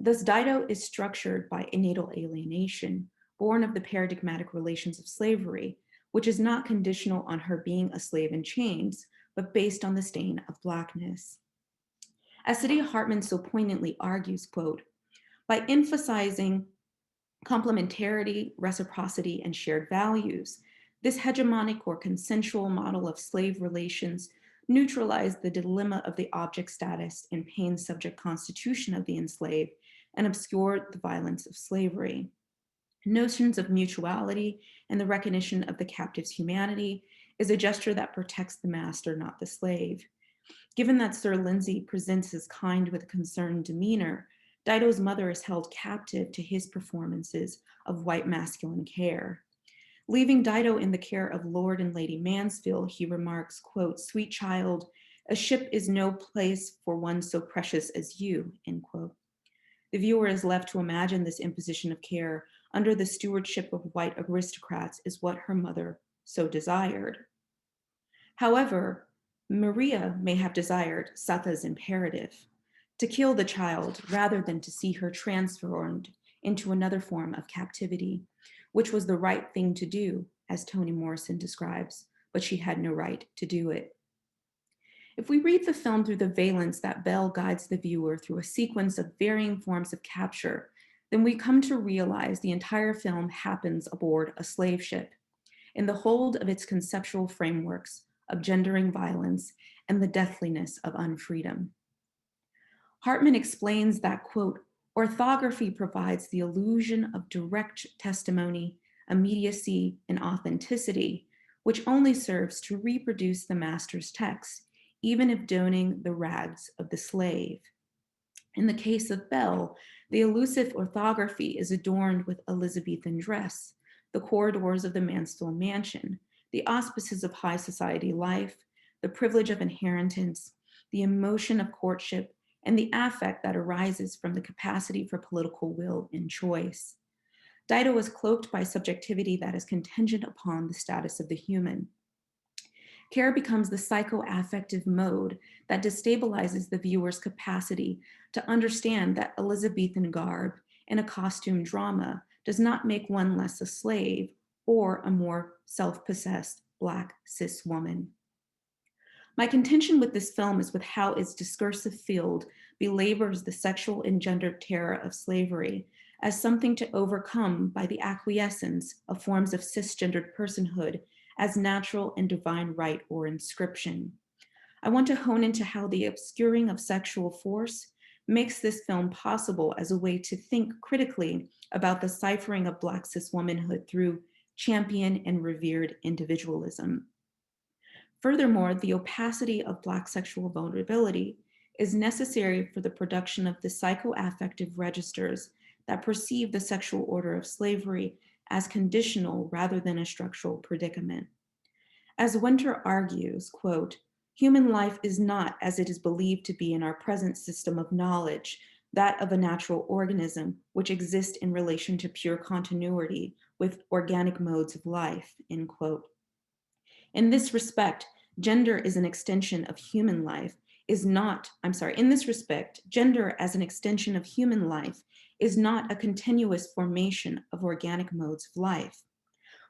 Thus, Dido is structured by annatal alienation, born of the paradigmatic relations of slavery, which is not conditional on her being a slave in chains, but based on the stain of Blackness. As Saidiya Hartman so poignantly argues, quote, by emphasizing complementarity, reciprocity, and shared values, this hegemonic or consensual model of slave relations neutralized the dilemma of the object status and pain subject constitution of the enslaved and obscured the violence of slavery. Notions of mutuality and the recognition of the captive's humanity is a gesture that protects the master, not the slave. Given that Sir Lindsay presents as kind with a concerned demeanor, Dido's mother is held captive to his performances of white masculine care. Leaving Dido in the care of Lord and Lady Mansfield, he remarks, quote, sweet child, a ship is no place for one so precious as you, end quote. The viewer is left to imagine this imposition of care under the stewardship of white aristocrats is what her mother so desired. However, Maria may have desired Satha's imperative, to kill the child rather than to see her transformed into another form of captivity, which was the right thing to do, as Toni Morrison describes, but she had no right to do it. If we read the film through the valence that Belle guides the viewer through a sequence of varying forms of capture, then we come to realize the entire film happens aboard a slave ship, in the hold of its conceptual frameworks of gendering violence and the deathliness of unfreedom. Hartman explains that, quote, orthography provides the illusion of direct testimony, immediacy, and authenticity, which only serves to reproduce the master's text, even if donning the rags of the slave. In the case of Belle, the elusive orthography is adorned with Elizabethan dress, the corridors of the Mansfield mansion, the auspices of high society life, the privilege of inheritance, the emotion of courtship, and the affect that arises from the capacity for political will and choice. Dido is cloaked by subjectivity that is contingent upon the status of the human. Care becomes the psychoaffective mode that destabilizes the viewer's capacity to understand that Elizabethan garb in a costume drama does not make one less a slave or a more self-possessed Black cis woman. My contention with this film is with how its discursive field belabors the sexual and gendered terror of slavery as something to overcome by the acquiescence of forms of cisgendered personhood as natural and divine right or inscription. I want to hone into how the obscuring of sexual force makes this film possible as a way to think critically about the ciphering of Black cis womanhood through championed and revered individualism. Furthermore, the opacity of Black sexual vulnerability is necessary for the production of the psychoaffective registers that perceive the sexual order of slavery as conditional rather than a structural predicament. As Winter argues, quote, human life is not as it is believed to be in our present system of knowledge, that of a natural organism which exists in relation to pure continuity with organic modes of life, end quote. In this respect, gender is an extension of human life in this respect, gender as an extension of human life is not a continuous formation of organic modes of life.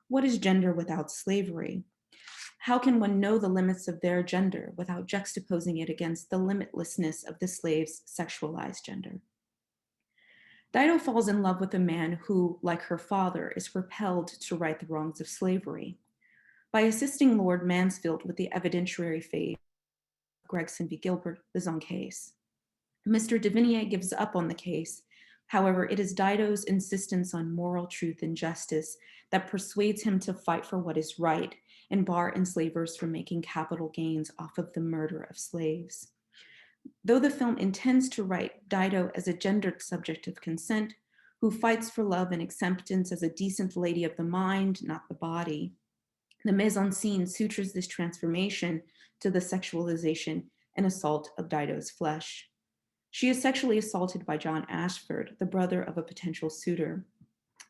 What is gender without slavery? How can one know the limits of their gender without juxtaposing it against the limitlessness of the slave's sexualized gender? Dido falls in love with a man who, like her father, is propelled to right the wrongs of slavery. By assisting Lord Mansfield with the evidentiary phase of Gregson v. Gilbert, the Zong case. Mr. Divinier gives up on the case. However, it is Dido's insistence on moral truth and justice that persuades him to fight for what is right and bar enslavers from making capital gains off of the murder of slaves. Though the film intends to write Dido as a gendered subject of consent, who fights for love and acceptance as a decent lady of the mind, not the body, the mise-en-scene sutures this transformation to the sexualization and assault of Dido's flesh. She is sexually assaulted by John Ashford, the brother of a potential suitor.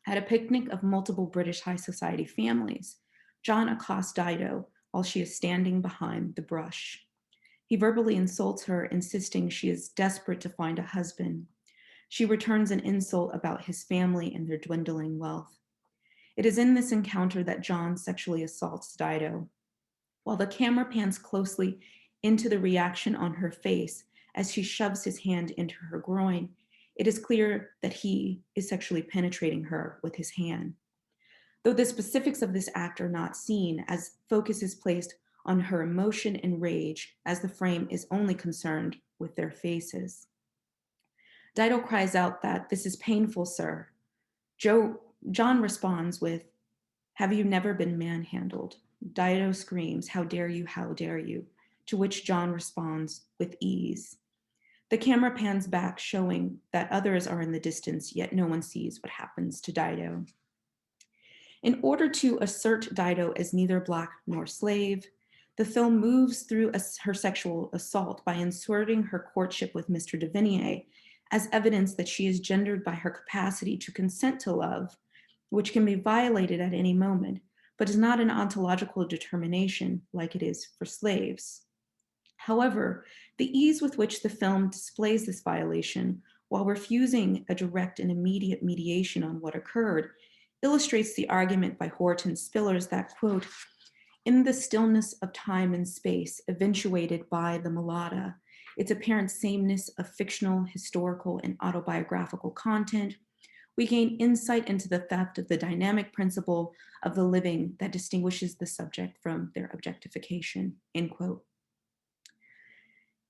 At a picnic of multiple British high society families, John accosts Dido while she is standing behind the brush. He verbally insults her, insisting she is desperate to find a husband. She returns an insult about his family and their dwindling wealth. It is in this encounter that John sexually assaults Dido. While the camera pans closely into the reaction on her face as she shoves his hand into her groin, it is clear that he is sexually penetrating her with his hand. Though the specifics of this act are not seen, as focus is placed on her emotion and rage, as the frame is only concerned with their faces. Dido cries out that, "This is painful, sir." John responds with, "Have you never been manhandled?" Dido screams, how dare you, to which John responds with ease. The camera pans back, showing that others are in the distance, yet no one sees what happens to Dido. In order to assert Dido as neither Black nor slave, the film moves through her sexual assault by inserting her courtship with Mr. Divinier as evidence that she is gendered by her capacity to consent to love, which can be violated at any moment, but is not an ontological determination like it is for slaves. However, the ease with which the film displays this violation while refusing a direct and immediate mediation on what occurred illustrates the argument by Hortense Spillers that, quote, in the stillness of time and space eventuated by the Mulata, its apparent sameness of fictional, historical, and autobiographical content, we gain insight into the theft of the dynamic principle of the living that distinguishes the subject from their objectification, end quote.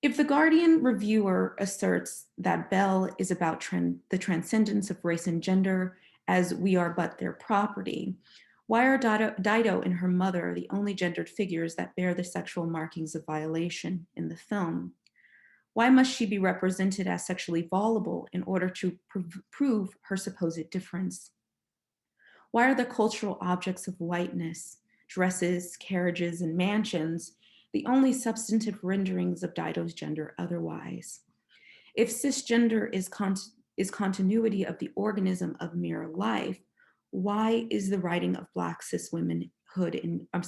If the Guardian reviewer asserts that Belle is about the transcendence of race and gender as we are but their property, Why are Dido and her mother the only gendered figures that bear the sexual markings of violation in the film? Why must she be represented as sexually vulnerable in order to prove her supposed difference? Why are the cultural objects of whiteness, dresses, carriages, and mansions, the only substantive renderings of Dido's gender otherwise? If cisgender is continuity of the organism of mere life, why is the writing of Black cis womanhood in, I'll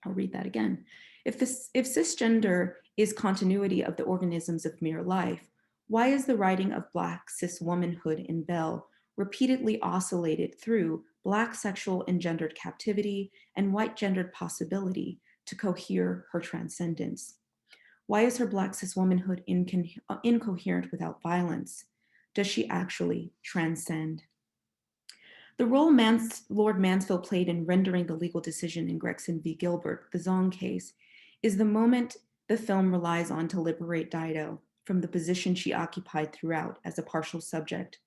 read that again. If cisgender is continuity of the organisms of mere life, why is the writing of Black cis womanhood in Belle repeatedly oscillated through Black sexual engendered captivity and white gendered possibility to cohere her transcendence? Why is her Black cis womanhood incoherent without violence? Does she actually transcend? The role Lord Mansfield played in rendering the legal decision in Gregson v. Gilbert, the Zong case, is the moment the film relies on to liberate Dido from the position she occupied throughout as a partial subject.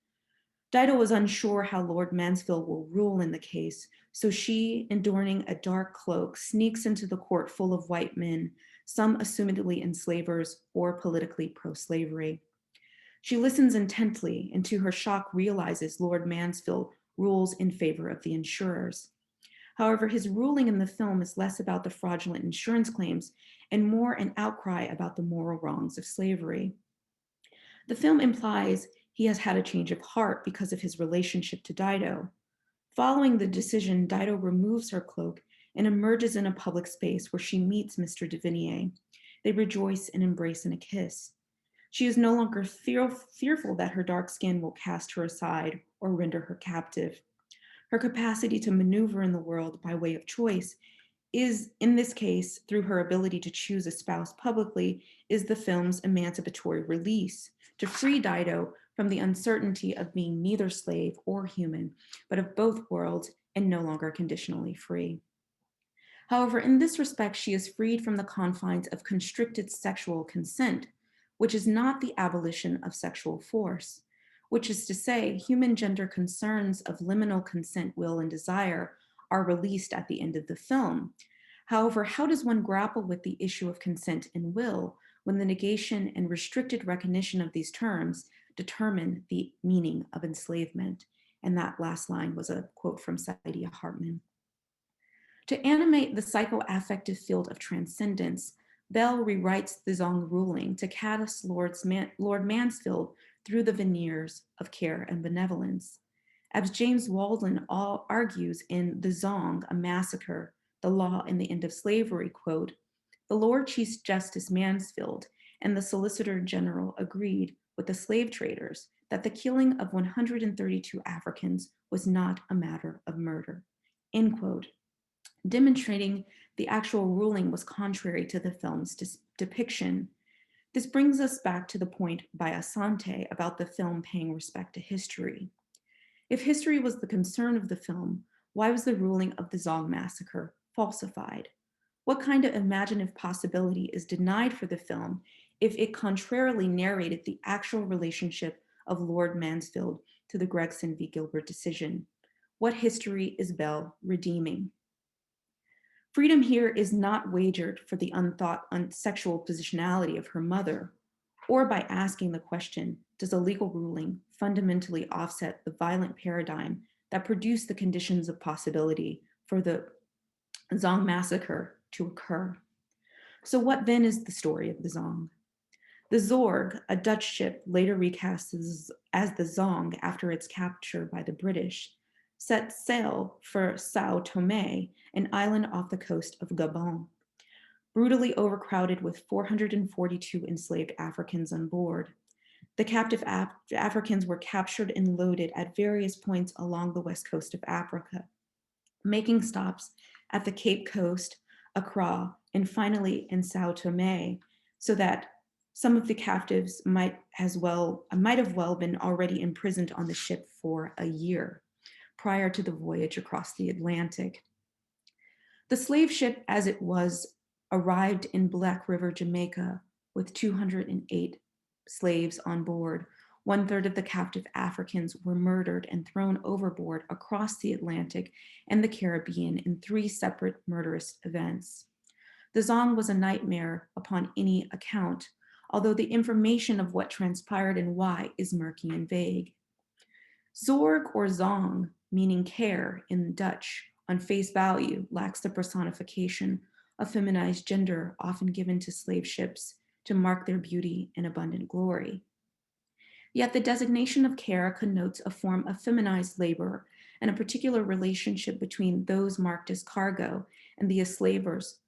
Dido was unsure how Lord Mansfield will rule in the case, so she, adorning a dark cloak, sneaks into the court full of white men, some assumedly enslavers or politically pro-slavery. She listens intently and to her shock realizes Lord Mansfield rules in favor of the insurers. However, his ruling in the film is less about the fraudulent insurance claims and more an outcry about the moral wrongs of slavery. The film implies he has had a change of heart because of his relationship to Dido. Following the decision, Dido removes her cloak and emerges in a public space where she meets Mr. Divinier. They rejoice and embrace in a kiss. She is no longer fearful that her dark skin will cast her aside or render her captive. Her capacity to maneuver in the world by way of choice is, in this case, through her ability to choose a spouse publicly, is the film's emancipatory release to free Dido from the uncertainty of being neither slave or human, but of both worlds and no longer conditionally free. However, in this respect, she is freed from the confines of constricted sexual consent, which is not the abolition of sexual force, which is to say, human gender concerns of liminal consent, will, and desire are released at the end of the film. However, how does one grapple with the issue of consent and will when the negation and restricted recognition of these terms determine the meaning of enslavement? And that last line was a quote from Zakiyyah Hartman. To animate the psychoaffective field of transcendence, Bell rewrites the Zong ruling to cast Lord Mansfield through the veneers of care and benevolence. As James Waldron argues in The Zong, A Massacre, The Law and the End of Slavery, quote, the Lord Chief Justice Mansfield and the Solicitor General agreed with the slave traders that the killing of 132 Africans was not a matter of murder, end quote, demonstrating the actual ruling was contrary to the film's depiction. This brings us back to the point by Asante about the film paying respect to history. If history was the concern of the film, why was the ruling of the Zong massacre falsified? What kind of imaginative possibility is denied for the film if it contrarily narrated the actual relationship of Lord Mansfield to the Gregson v. Gilbert decision? What history is Bell redeeming? Freedom here is not wagered for the unthought sexual positionality of her mother, or by asking the question, does a legal ruling fundamentally offset the violent paradigm that produced the conditions of possibility for the Zong massacre to occur? So what then is the story of the Zong? The Zorg, a Dutch ship later recast as the Zong after its capture by the British, set sail for Sao Tome, an island off the coast of Gabon. Brutally overcrowded with 442 enslaved Africans on board. The captive Africans were captured and loaded at various points along the west coast of Africa, making stops at the Cape Coast, Accra, and finally in Sao Tome, so that some of the captives might have well been already imprisoned on the ship for a year prior to the voyage across the Atlantic. The slave ship, as it was, arrived in Black River, Jamaica, with 208 slaves on board, 1/3 of the captive Africans were murdered and thrown overboard across the Atlantic and the Caribbean in 3 separate murderous events. The Zong was a nightmare upon any account, although the information of what transpired and why is murky and vague. Zorg or Zong, meaning care in Dutch, on face value lacks the personification of feminized gender often given to slave ships to mark their beauty and abundant glory. Yet the designation of care connotes a form of feminized labor and a particular relationship between those marked as cargo and the enslavers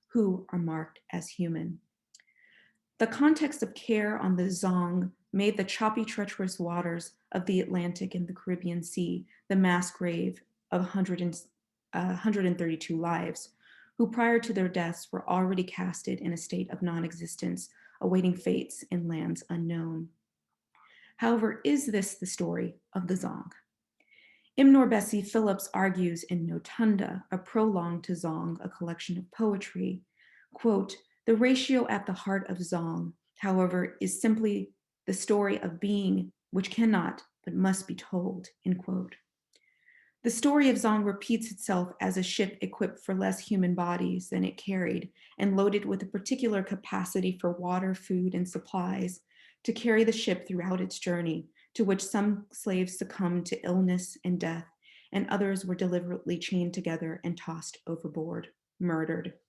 who are marked as human. The context of care on the Zong made the choppy, treacherous waters of the Atlantic and the Caribbean Sea the mass grave of 132 lives, who prior to their deaths were already casted in a state of non-existence, awaiting fates in lands unknown. However, is this the story of the Zong? Imnor Bessie Phillips argues in Notunda, a prologue to Zong, a collection of poetry, quote, "The ratio at the heart of Zong, however, is simply the story of being which cannot but must be told," end quote. The story of Zong repeats itself as a ship equipped for less human bodies than it carried and loaded with a particular capacity for water, food, and supplies to carry the ship throughout its journey, to which some slaves succumbed to illness and death, and others were deliberately chained together and tossed overboard, murdered.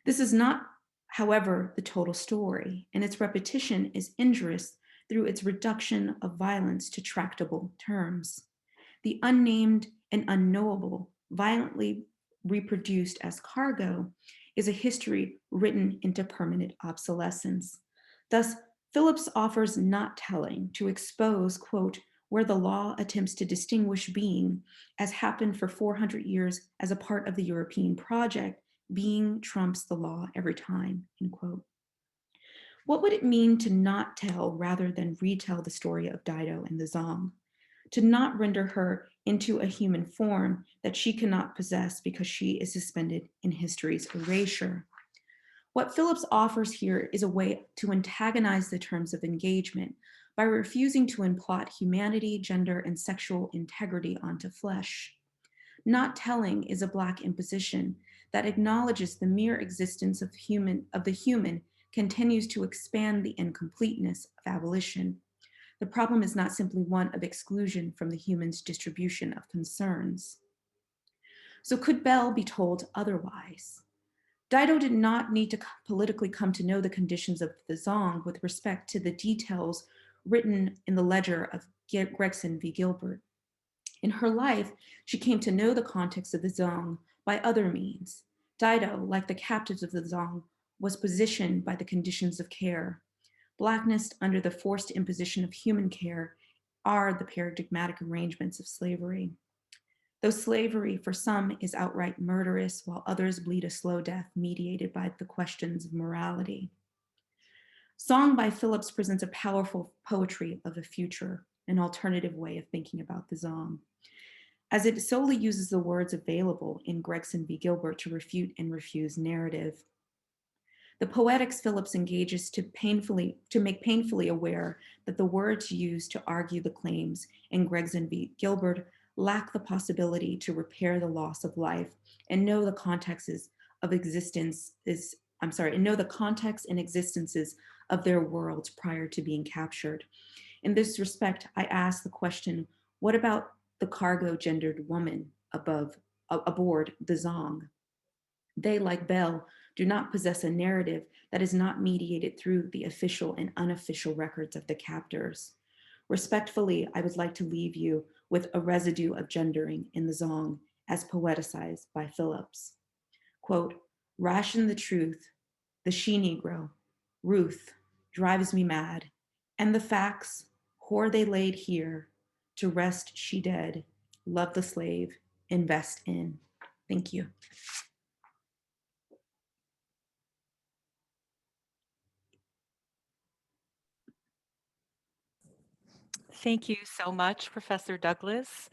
This is not, however, the total story, and its repetition is injurious through its reduction of violence to tractable terms. The unnamed and unknowable, violently reproduced as cargo, is a history written into permanent obsolescence. Thus, Phillips offers not telling to expose, quote, where the law attempts to distinguish being, as happened for 400 years as a part of the European project, being trumps the law every time, end quote. What would it mean to not tell rather than retell the story of Dido and the Zong? To not render her into a human form that she cannot possess because she is suspended in history's erasure. What Phillips offers here is a way to antagonize the terms of engagement by refusing to implot humanity, gender, and sexual integrity onto flesh. Not telling is a Black imposition that acknowledges the mere existence of the human continues to expand the incompleteness of abolition. The problem is not simply one of exclusion from the human's distribution of concerns. So could Bell be told otherwise? Dido did not need to politically come to know the conditions of the Zong with respect to the details written in the ledger of Gregson v. Gilbert. In her life, she came to know the context of the Zong by other means. Dido, like the captives of the Zong, was positioned by the conditions of care. Blackness under the forced imposition of human care are the paradigmatic arrangements of slavery. Though slavery for some is outright murderous, while others bleed a slow death mediated by the questions of morality. Song by Phillips presents a powerful poetry of the future, an alternative way of thinking about the Zong, as it solely uses the words available in Gregson v. Gilbert to refute and refuse narrative. The poetics Phillips engages to make painfully aware that the words used to argue the claims in Gregson v. Gilbert lack the possibility to repair the loss of life and know the context and existences of their worlds prior to being captured. In this respect, I ask the question, what about the cargo gendered woman aboard the Zong? They, like Bell, do not possess a narrative that is not mediated through the official and unofficial records of the captors. Respectfully, I would like to leave you with a residue of gendering in the Zong as poeticized by Phillips. Quote, ration the truth, the she-Negro, Ruth, drives me mad, and the facts, whore they laid here, to rest she dead, love the slave, invest in. Thank you. Thank you so much, Professor Douglas,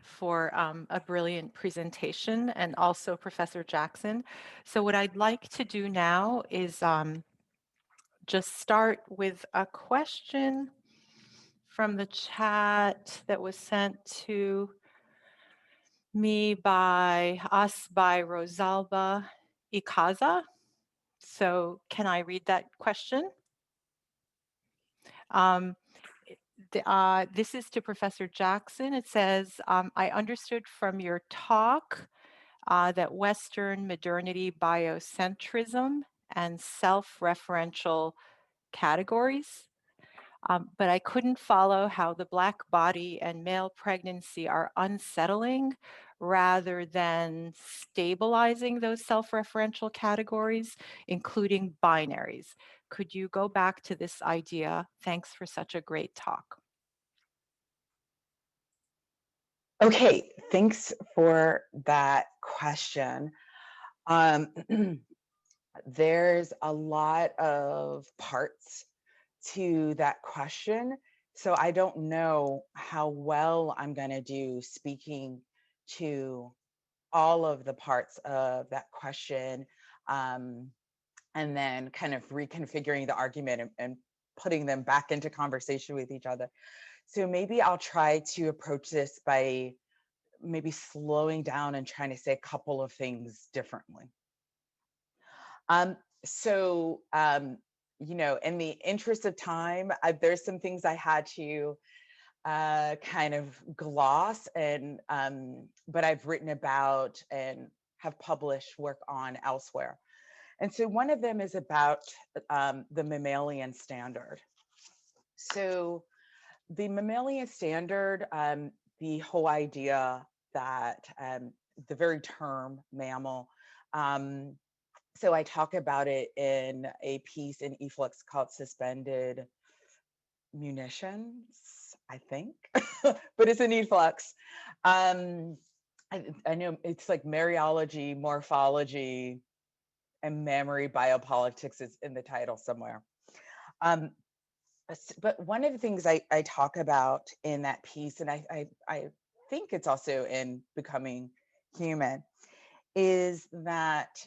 for a brilliant presentation, and also Professor Jackson. So what I'd like to do now is just start with a question from the chat that was sent to me by Rosalba Ikaza. So can I read that question? This is to Professor Jackson. It says, I understood from your talk that Western modernity biocentrism and self-referential categories, but I couldn't follow how the Black body and male pregnancy are unsettling rather than stabilizing those self-referential categories, including binaries. Could you go back to this idea? Thanks for such a great talk. Okay, thanks for that question. There's a lot of parts to that question, so I don't know how well I'm going to do speaking to all of the parts of that question, and then kind of reconfiguring the argument and putting them back into conversation with each other. So maybe I'll try to approach this by maybe slowing down and trying to say a couple of things differently. You know, in the interest of time, there's some things I had to kind of gloss, and but I've written about and have published work on elsewhere. And so one of them is about the mammalian standard. So the mammalian standard, the whole idea that the very term mammal, so I talk about it in a piece in eFlux called Suspended Munitions, I think, but it's an eFlux. I know it's like Mariology, Morphology, and Mammary Biopolitics is in the title somewhere. But one of the things I talk about in that piece, and I think it's also in Becoming Human, is that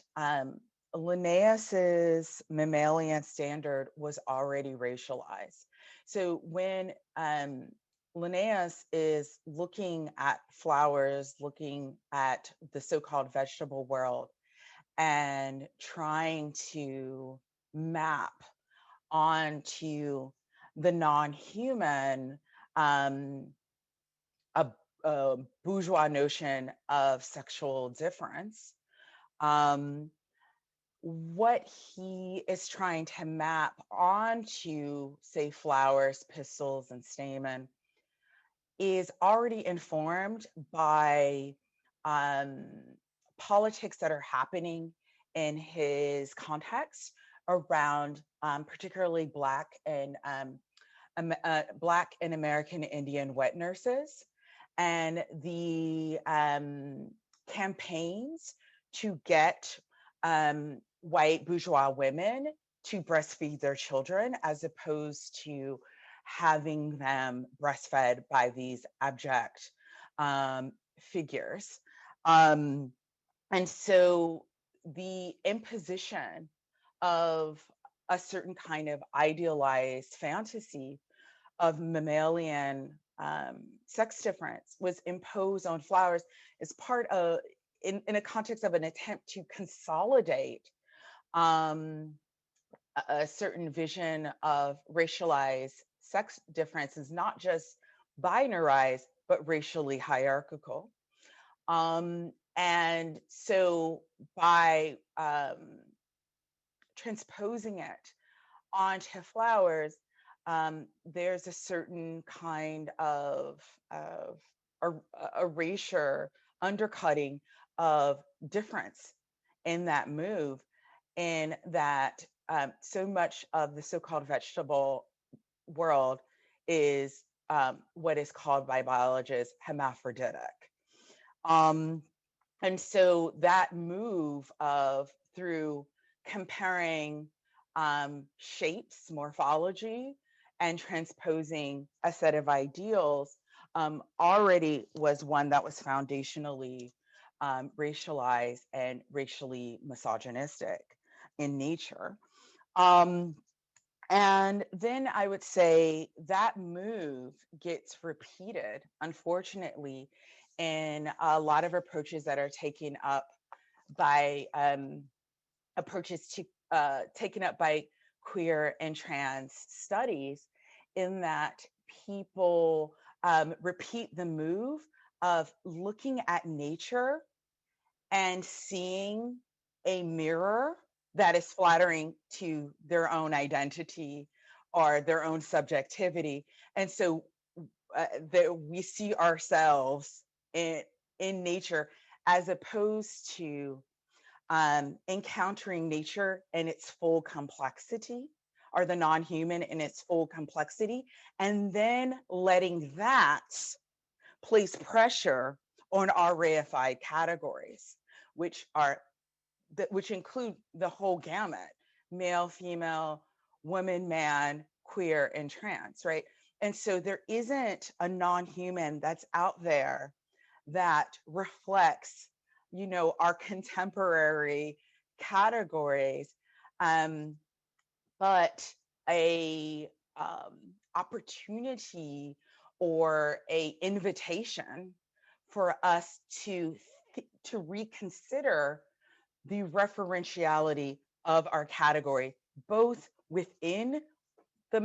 Linnaeus's mammalian standard was already racialized. So when Linnaeus is looking at flowers, looking at the so-called vegetable world, and trying to map onto the non-human a bourgeois notion of sexual difference, what he is trying to map onto, say, flowers, pistils, and stamen is already informed by politics that are happening in his context around particularly Black and American Indian wet nurses, and the campaigns to get white bourgeois women to breastfeed their children, as opposed to having them breastfed by these abject figures. And so the imposition of a certain kind of idealized fantasy of mammalian sex difference was imposed on flowers as part of, in a context of an attempt to consolidate a certain vision of racialized sex differences, not just binarized, but racially hierarchical. And so by transposing it onto flowers, there's a certain kind of erasure, undercutting of difference in that move, in that so much of the so-called vegetable world is what is called by biologists hermaphroditic. And so that move of, through comparing shapes, morphology, and transposing a set of ideals, already was one that was foundationally racialized and racially misogynistic in nature. And then I would say that move gets repeated, unfortunately, in a lot of approaches that are taken up by taken up by queer and trans studies, in that people repeat the move of looking at nature and seeing a mirror that is flattering to their own identity or their own subjectivity. And so that we see ourselves in nature, as opposed to encountering nature in its full complexity, or the non-human in its full complexity, and then letting that place pressure on our reified categories, which include the whole gamut: male, female, woman, man, queer, and trans, right? And so there isn't a non-human that's out there that reflects, our contemporary categories, but a opportunity or a invitation for us to reconsider the referentiality of our category, both within the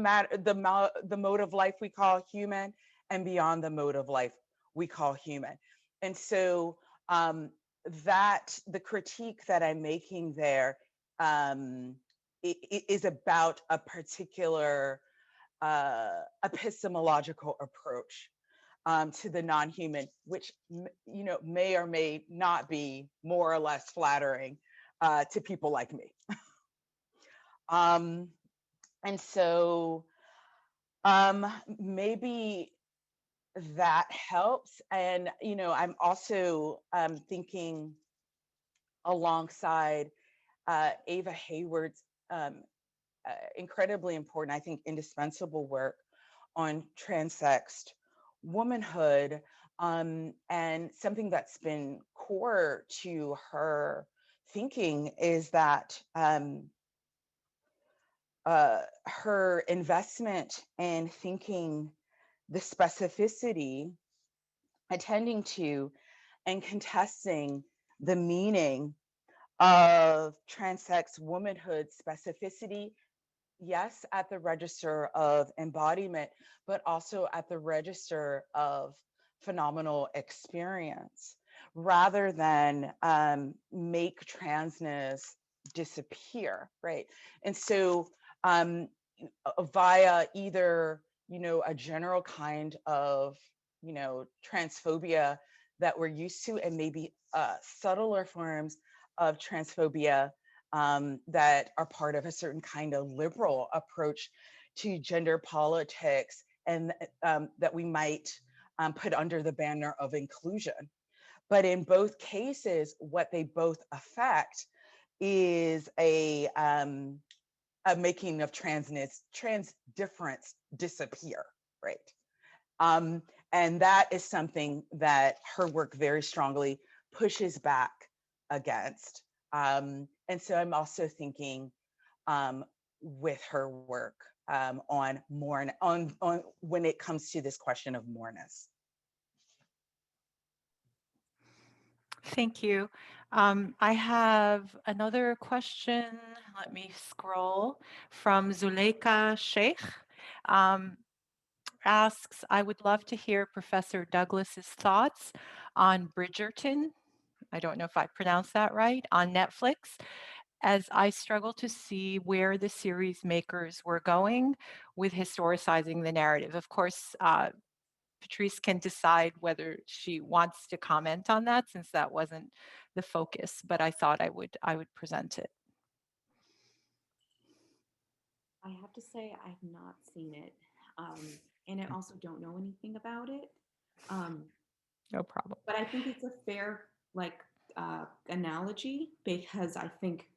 mode of life we call human, and beyond the mode of life we call human. And so that the critique that I'm making there is about a particular epistemological approach to the non-human, which may or may not be more or less flattering to people like me. And so maybe that helps. And I'm also thinking alongside Ava Hayward's incredibly important, I think indispensable work on transsexed womanhood, and something that's been core to her thinking is that her investment in thinking the specificity, attending to and contesting the meaning of transsex womanhood specificity, yes, at the register of embodiment, but also at the register of phenomenal experience, rather than make transness disappear, right? And so via either, a general kind of, transphobia that we're used to, and maybe subtler forms of transphobia that are part of a certain kind of liberal approach to gender politics, and that we might put under the banner of inclusion. But in both cases, what they both affect is a making of trans difference disappear, right? And that is something that her work very strongly pushes back against. And so I'm also thinking with her work on when it comes to this question of moreness. Thank you. I have another question. Let me scroll from Zuleika Sheikh. Asks, I would love to hear Professor Douglas's thoughts on Bridgerton. I don't know if I pronounced that right, on Netflix, as I struggle to see where the series makers were going with historicizing the narrative. Of course, Patrice can decide whether she wants to comment on that, since that wasn't the focus, but I thought I would present it. I have to say I've not seen it, and I also don't know anything about it. No problem. But I think it's a fair analogy, because I think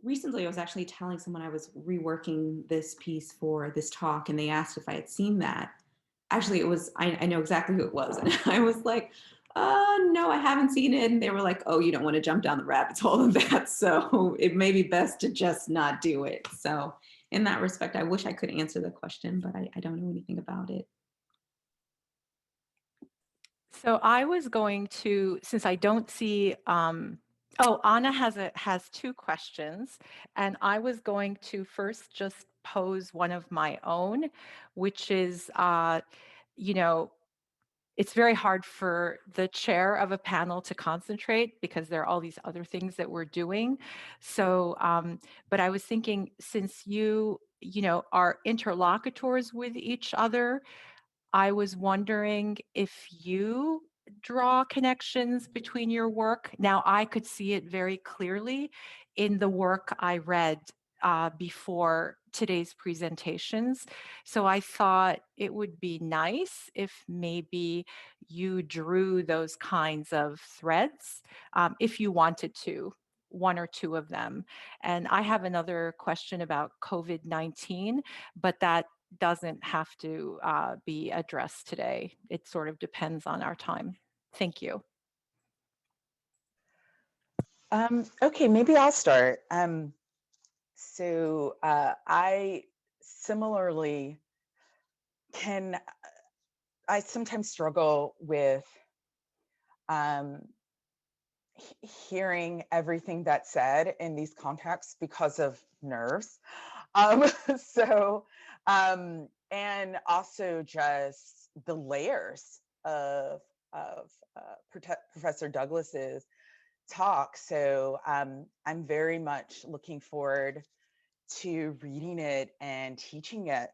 recently I was actually telling someone I was reworking this piece for this talk, and they asked if I had seen that. Actually, it was, I know exactly who it was. And I was like, no, I haven't seen it. And they were like, oh, you don't want to jump down the rabbit hole of that. So it may be best to just not do it. So in that respect, I wish I could answer the question, but I don't know anything about it. So I was going to, since I don't see, oh, Anna has two questions, and I was going to first just pose one of my own, which is, you know, it's very hard for the chair of a panel to concentrate because there are all these other things that we're doing. So, but I was thinking, since you know, are interlocutors with each other, I was wondering if you draw connections between your work. Now, I could see it very clearly in the work I read before today's presentations. So I thought it would be nice if maybe you drew those kinds of threads if you wanted to, one or two of them. And I have another question about COVID-19, but that doesn't have to be addressed today. It sort of depends on our time. Thank you. Okay, maybe I'll start. So I similarly I sometimes struggle with hearing everything that's said in these contexts because of nerves. So, and also just the layers of Professor Douglas's talk. So I'm very much looking forward to reading it and teaching it.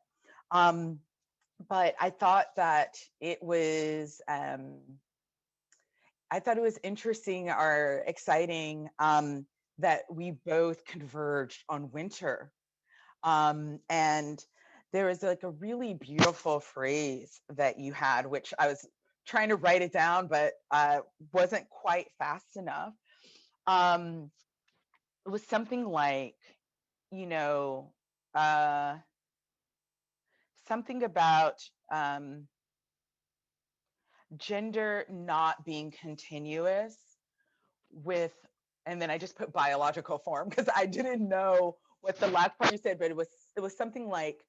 But I thought that it was interesting or exciting that we both converged on winter. And there was like a really beautiful phrase that you had, which I was trying to write it down, but wasn't quite fast enough. It was something like, you know, something about gender not being continuous with, and then I just put biological form because I didn't know what the last part you said, but it was something like,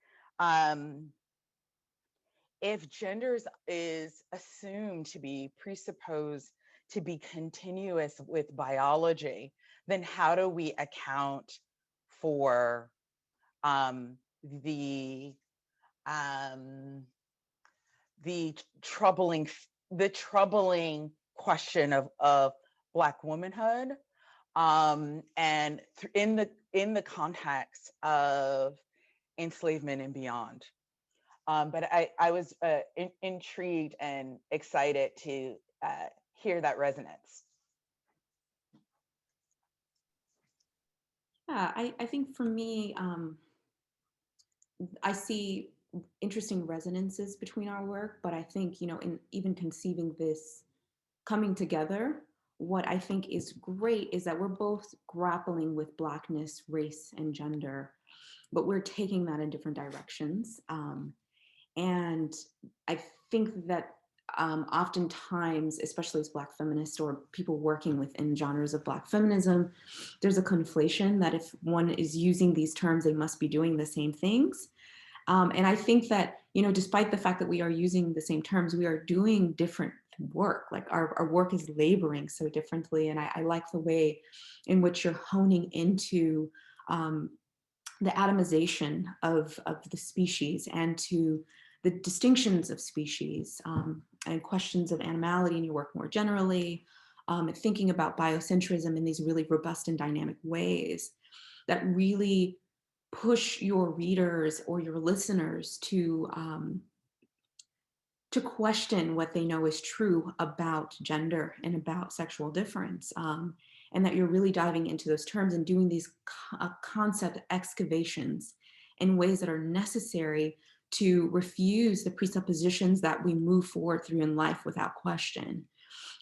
if genders is assumed to be presupposed to be continuous with biology, then how do we account for the troubling question of Black womanhood, and in the context of enslavement and beyond. But I was intrigued and excited to hear that resonance. Yeah, I think for me, I see interesting resonances between our work, but I think, you know, in even conceiving this coming together, what I think is great is that we're both grappling with Blackness, race, and gender, but we're taking that in different directions. And I think that oftentimes, especially as Black feminists or people working within genres of Black feminism, there's a conflation that if one is using these terms, they must be doing the same things. And I think that, you know, despite the fact that we are using the same terms, we are doing different work. Like our work is laboring so differently. And I like the way in which you're honing into the atomization of the species and to the distinctions of species and questions of animality in your work more generally, and thinking about biocentrism in these really robust and dynamic ways that really push your readers or your listeners to question what they know is true about gender and about sexual difference, and that you're really diving into those terms and doing these concept excavations in ways that are necessary to refuse the presuppositions that we move forward through in life without question.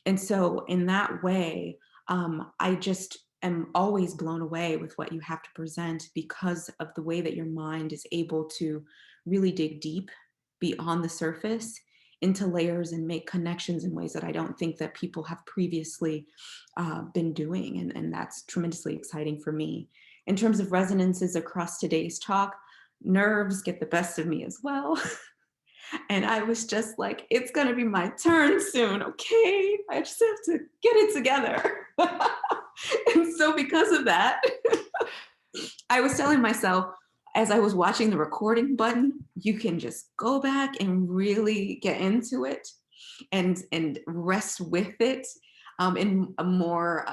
And so in that way, I just am always blown away with what you have to present because of the way that your mind is able to really dig deep beyond the surface into layers and make connections in ways that I don't think that people have previously been doing. And that's tremendously exciting for me. In terms of resonances across today's talk, nerves get the best of me as well. And I was just like, it's gonna be my turn soon, okay? I just have to get it together. And so because of that, I was telling myself, as I was watching the recording button, you can just go back and really get into it and rest with it in a more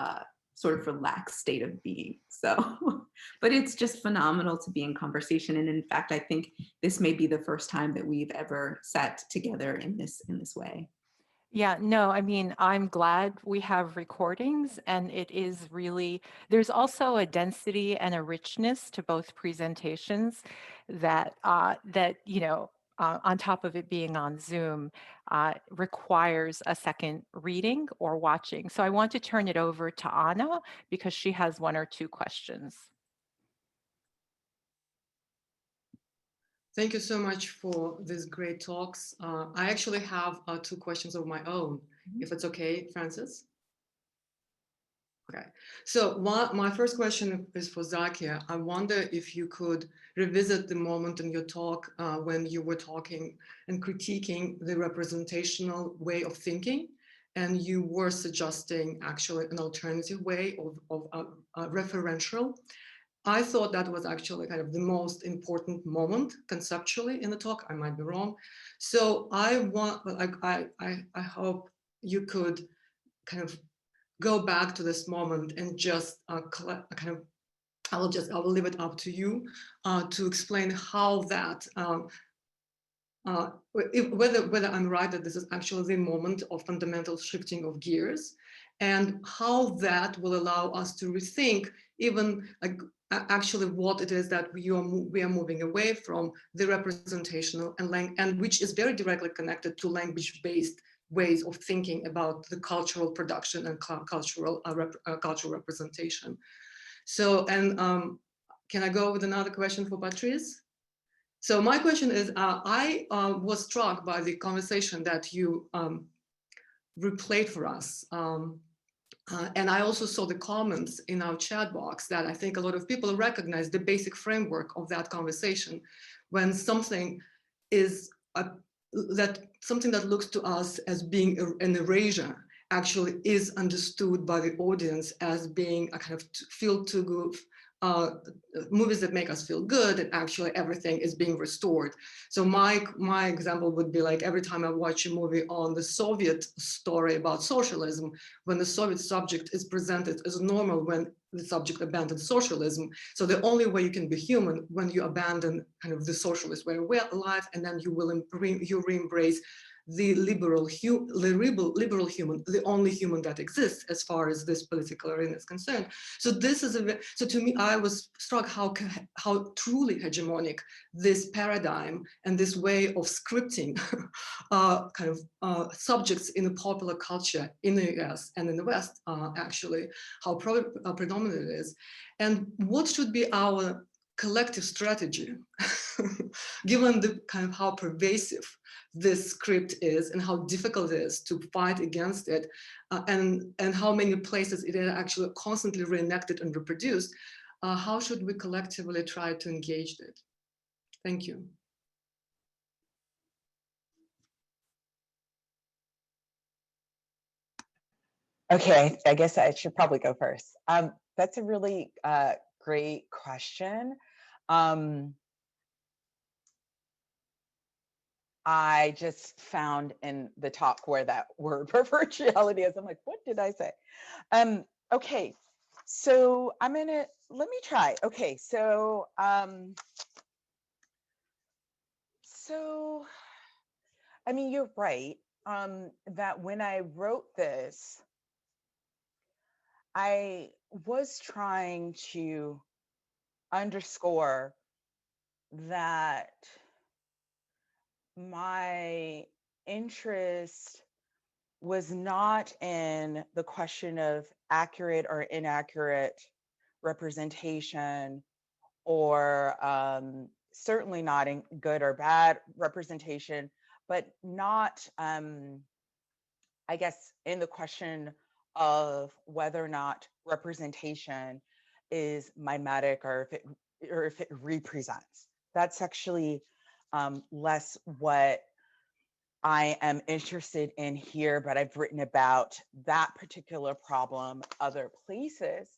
sort of relaxed state of being. So, but it's just phenomenal to be in conversation. And in fact, I think this may be the first time that we've ever sat together in this way. Yeah, no, I mean, I'm glad we have recordings, and it is really, there's also a density and a richness to both presentations that, on top of it being on Zoom, requires a second reading or watching. So I want to turn it over to Anna because she has one or two questions. Thank you so much for these great talks. I actually have two questions of my own, if it's okay, Francis. Okay, so my first question is for Zakiyyah. I wonder if you could revisit the moment in your talk when you were talking and critiquing the representational way of thinking, and you were suggesting actually an alternative way of referential. I thought that was actually kind of the most important moment conceptually in the talk. I might be wrong. So I hope you could kind of go back to this moment and just I will leave it up to you to explain how that whether I'm right that this is actually the moment of fundamental shifting of gears, and how that will allow us to rethink even actually what it is that we are moving away from, the representational and which is very directly connected to language-based ways of thinking about the cultural production and cultural representation. So, and can I go with another question for Patrice? So my question is, I was struck by the conversation that you replayed for us. And I also saw the comments in our chat box that I think a lot of people recognize the basic framework of that conversation when something is something that looks to us as being an erasure actually is understood by the audience as being a kind of feel too good, movies that make us feel good, and actually everything is being restored. So my example would be like every time I watch a movie on the Soviet story about socialism, when the Soviet subject is presented as normal when the subject abandons socialism. So the only way you can be human when you abandon kind of the socialist way of life, and then you re-embrace the liberal human, the only human that exists as far as this political arena is concerned. So this is so to me, I was struck how truly hegemonic this paradigm and this way of scripting subjects in the popular culture in the US and in the West, actually, how predominant it is. And what should be our collective strategy, given the kind of how pervasive this script is and how difficult it is to fight against it, and how many places it is actually constantly reenacted and reproduced, how should we collectively try to engage it? Thank you. Okay, I guess I should probably go first. That's a really great question. I just found in the talk where that word referentiality is. I'm like, what did I say? Okay, so let me try. Okay, so I mean, you're right, that when I wrote this, I was trying to underscore that my interest was not in the question of accurate or inaccurate representation, or certainly not in good or bad representation, but not, I guess, in the question of whether or not representation is mimetic or if it represents. that's actually less what I am interested in here, but I've written about that particular problem other places,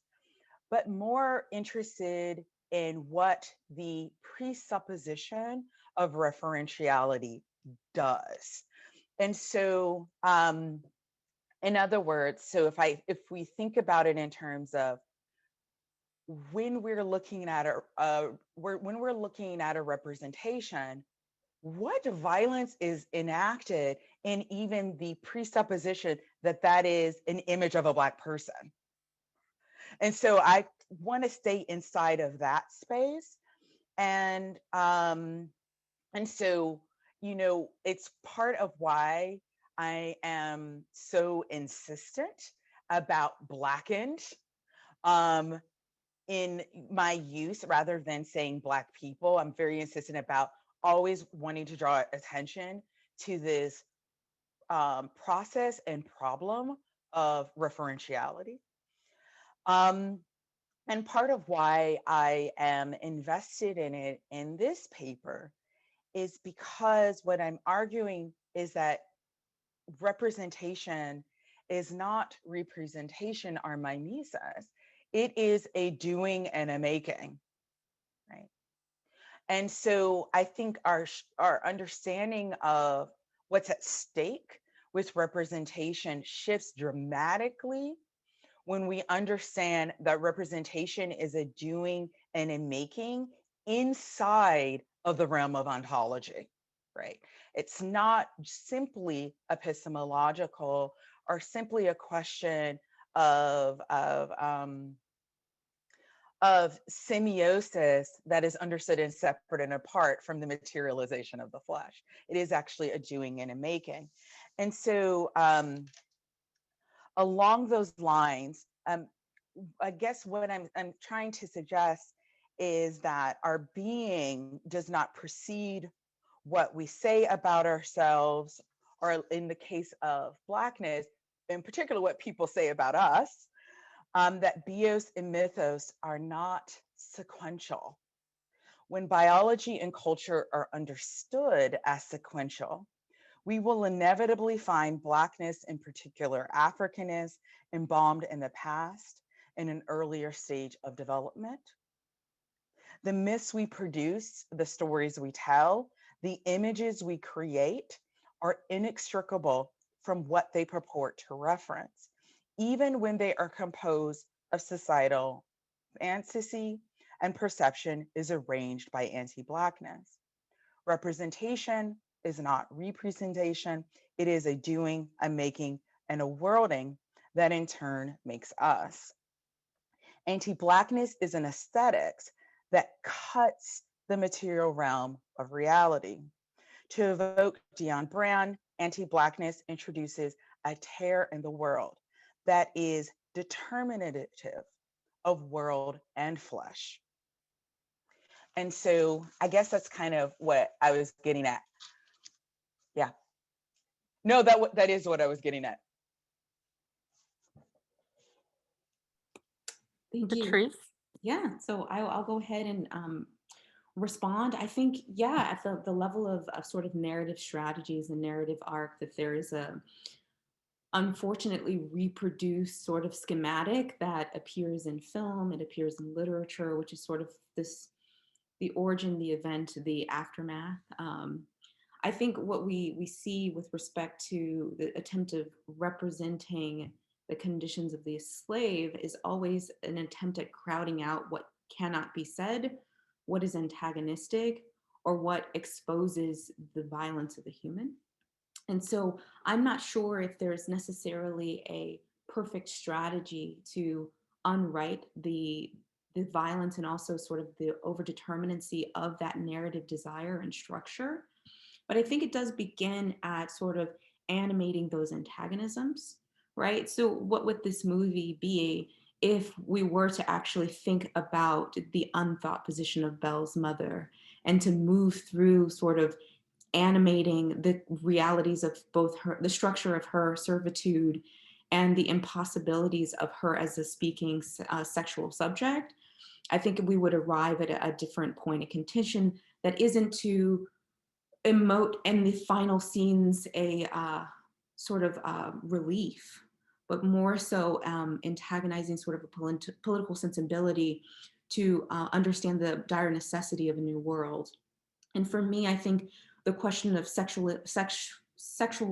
but more interested in what the presupposition of referentiality does. And so, in other words, so if we think about it in terms of when we're looking at when we're looking at a representation, what violence is enacted in even the presupposition that that is an image of a Black person? And so I want to stay inside of that space. And so, you know, it's part of why I am so insistent about Blackened in my use rather than saying Black people. I'm very insistent about always wanting to draw attention to this process and problem of referentiality. And part of why I am invested in it in this paper is because what I'm arguing is that representation is not representation or mimesis. It is a doing and a making, right? And so I think our understanding of what's at stake with representation shifts dramatically when we understand that representation is a doing and a making inside of the realm of ontology, right? It's not simply epistemological or simply a question of semiosis that is understood and separate and apart from the materialization of the flesh. It is actually a doing and a making. And so along those lines, I guess what I'm trying to suggest is that our being does not precede what we say about ourselves, or in the case of Blackness, in particular, what people say about us, that bios and mythos are not sequential. When biology and culture are understood as sequential, we will inevitably find Blackness, in particular Africanness, embalmed in the past in an earlier stage of development. The myths we produce, the stories we tell, the images we create are inextricable from what they purport to reference, even when they are composed of societal fantasy and perception is arranged by anti-Blackness. Representation is not representation. It is a doing, a making, and a worlding that in turn makes us. Anti-Blackness is an aesthetics that cuts the material realm of reality. To evoke Dion Brand, anti-Blackness introduces a tear in the world that is determinative of world and flesh. And so I guess that's kind of what I was getting at. Yeah. No, that is what I was getting at. Thank you. Patrice? Yeah, so I'll go ahead and respond. I think, yeah, at the level of sort of narrative strategies and narrative arc, that there is a unfortunately reproduced sort of schematic that appears in film, it appears in literature, which is sort of this, the origin, the event, the aftermath. I think what we see with respect to the attempt of representing the conditions of the slave is always an attempt at crowding out what cannot be said, what is antagonistic, or what exposes the violence of the human. And so I'm not sure if there's necessarily a perfect strategy to unwrite the violence and also sort of the overdeterminacy of that narrative desire and structure. But I think it does begin at sort of animating those antagonisms, right? So what would this movie be if we were to actually think about the unthought position of Belle's mother and to move through sort of animating the realities of both her, the structure of her servitude and the impossibilities of her as a speaking sexual subject? I think we would arrive at a different point of contention that isn't to emote in the final scenes a sort of relief, but more so antagonizing sort of a political sensibility to understand the dire necessity of a new world. And for me, I think the question of sexual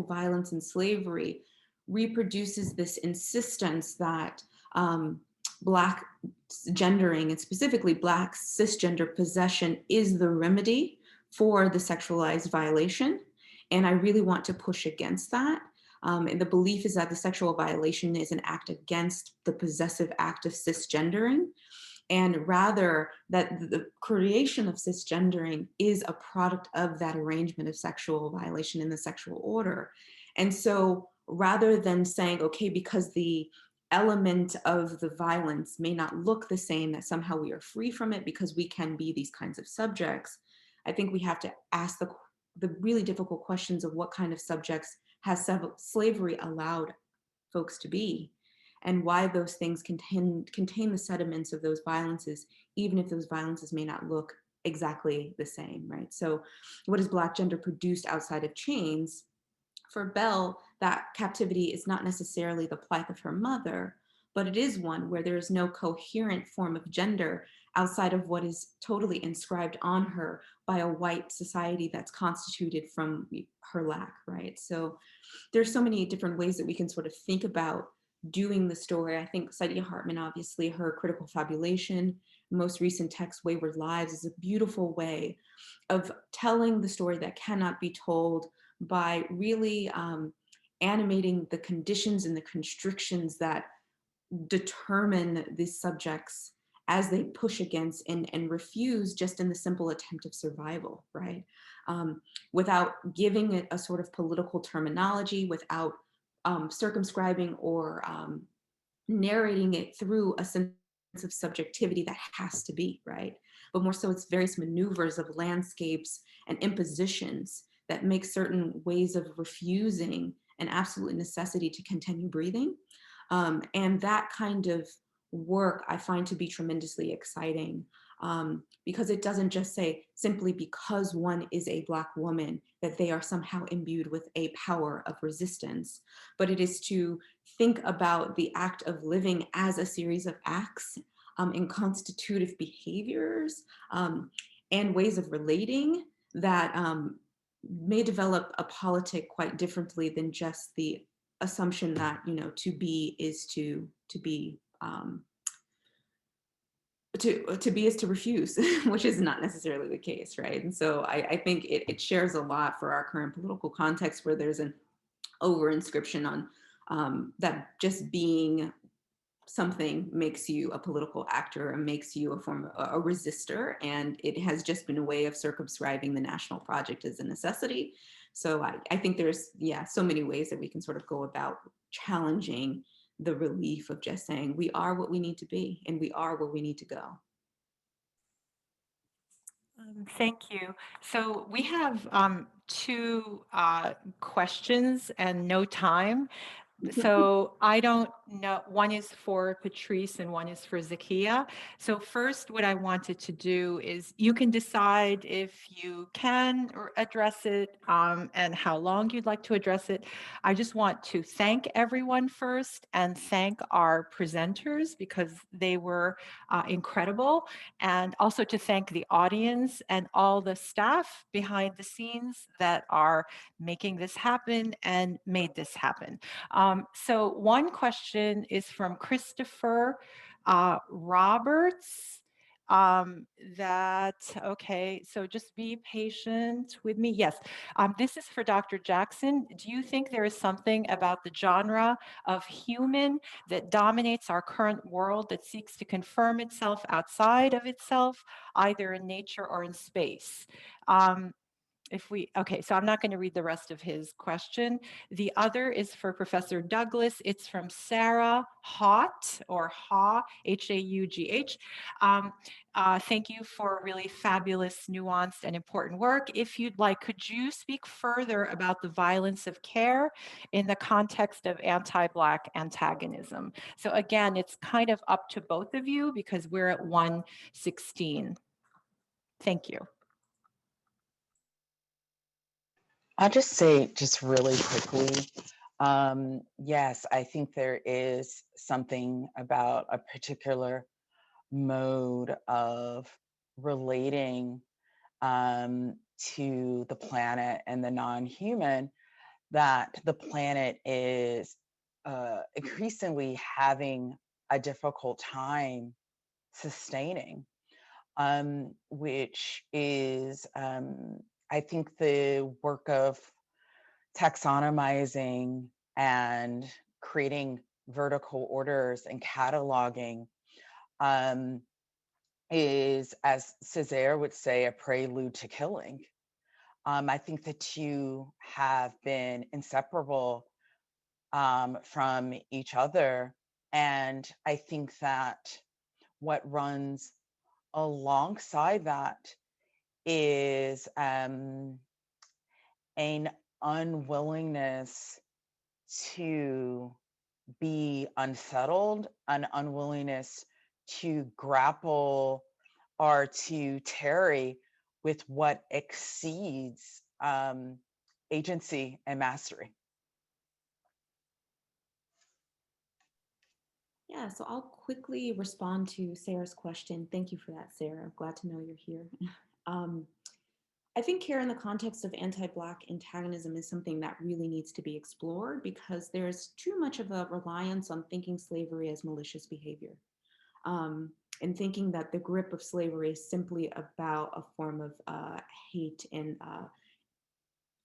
violence and slavery reproduces this insistence that Black gendering, and specifically Black cisgender possession, is the remedy for the sexualized violation. And I really want to push against that. And the belief is that the sexual violation is an act against the possessive act of cisgendering, and rather that the creation of cisgendering is a product of that arrangement of sexual violation in the sexual order. And so rather than saying, okay, because the element of the violence may not look the same, that somehow we are free from it because we can be these kinds of subjects, I think we have to ask the really difficult questions of what kind of subjects has slavery allowed folks to be, and why those things contain the sediments of those violences, even if those violences may not look exactly the same, right? So what is Black gender produced outside of chains? For Belle, that captivity is not necessarily the plight of her mother, but it is one where there is no coherent form of gender outside of what is totally inscribed on her by a white society that's constituted from her lack, right? So there's so many different ways that we can sort of think about doing the story. I think Zakiyyah Hartman, obviously, her critical fabulation, most recent text, Wayward Lives, is a beautiful way of telling the story that cannot be told by really animating the conditions and the constrictions that determine these subjects as they push against and refuse just in the simple attempt of survival, right? Without giving it a sort of political terminology, without circumscribing or narrating it through a sense of subjectivity that has to be, right? But more so it's various maneuvers of landscapes and impositions that make certain ways of refusing an absolute necessity to continue breathing. And that kind of work I find to be tremendously exciting, because it doesn't just say simply because one is a Black woman that they are somehow imbued with a power of resistance, but it is to think about the act of living as a series of acts and constitutive behaviors and ways of relating that may develop a politic quite differently than just the assumption that, you know, to be is to be to be is to refuse, which is not necessarily the case, right? And so I think it shares a lot for our current political context, where there's an over inscription on that just being something makes you a political actor and makes you a resistor, and it has just been a way of circumscribing the national project as a necessity. So I think there's, yeah, so many ways that we can sort of go about challenging the relief of just saying we are what we need to be and we are where we need to go. Thank you. So we have two questions and no time. So I don't know, one is for Patrice and one is for Zakiyyah. So first, what I wanted to do is you can decide if you can address it and how long you'd like to address it. I just want to thank everyone first and thank our presenters because they were incredible, and also to thank the audience and all the staff behind the scenes that are making this happen and made this happen. So one question is from Christopher Roberts. Okay, so just be patient with me. Yes, this is for Dr. Jackson. Do you think there is something about the genre of human that dominates our current world that seeks to confirm itself outside of itself, either in nature or in space? Okay, so I'm not going to read the rest of his question. The other is for Professor Douglas. It's from Sarah Haugh, or Haugh, H-A-U-G-H. Thank you for really fabulous, nuanced, and important work. If you'd like, could you speak further about the violence of care in the context of anti-Black antagonism? So again, it's kind of up to both of you because we're at 1:16. Thank you. I'll just say just really quickly, yes, I think there is something about a particular mode of relating to the planet and the non-human, that the planet is increasingly having a difficult time sustaining, which is, I think, the work of taxonomizing and creating vertical orders and cataloging is, as Césaire would say, a prelude to killing. I think the two have been inseparable from each other. And I think that what runs alongside that is an unwillingness to be unsettled, an unwillingness to grapple or to tarry with what exceeds agency and mastery. Yeah, so I'll quickly respond to Sarah's question. Thank you for that, Sarah. I'm glad to know you're here. I think care in the context of anti-Black antagonism is something that really needs to be explored because there's too much of a reliance on thinking slavery as malicious behavior, and thinking that the grip of slavery is simply about a form of hate and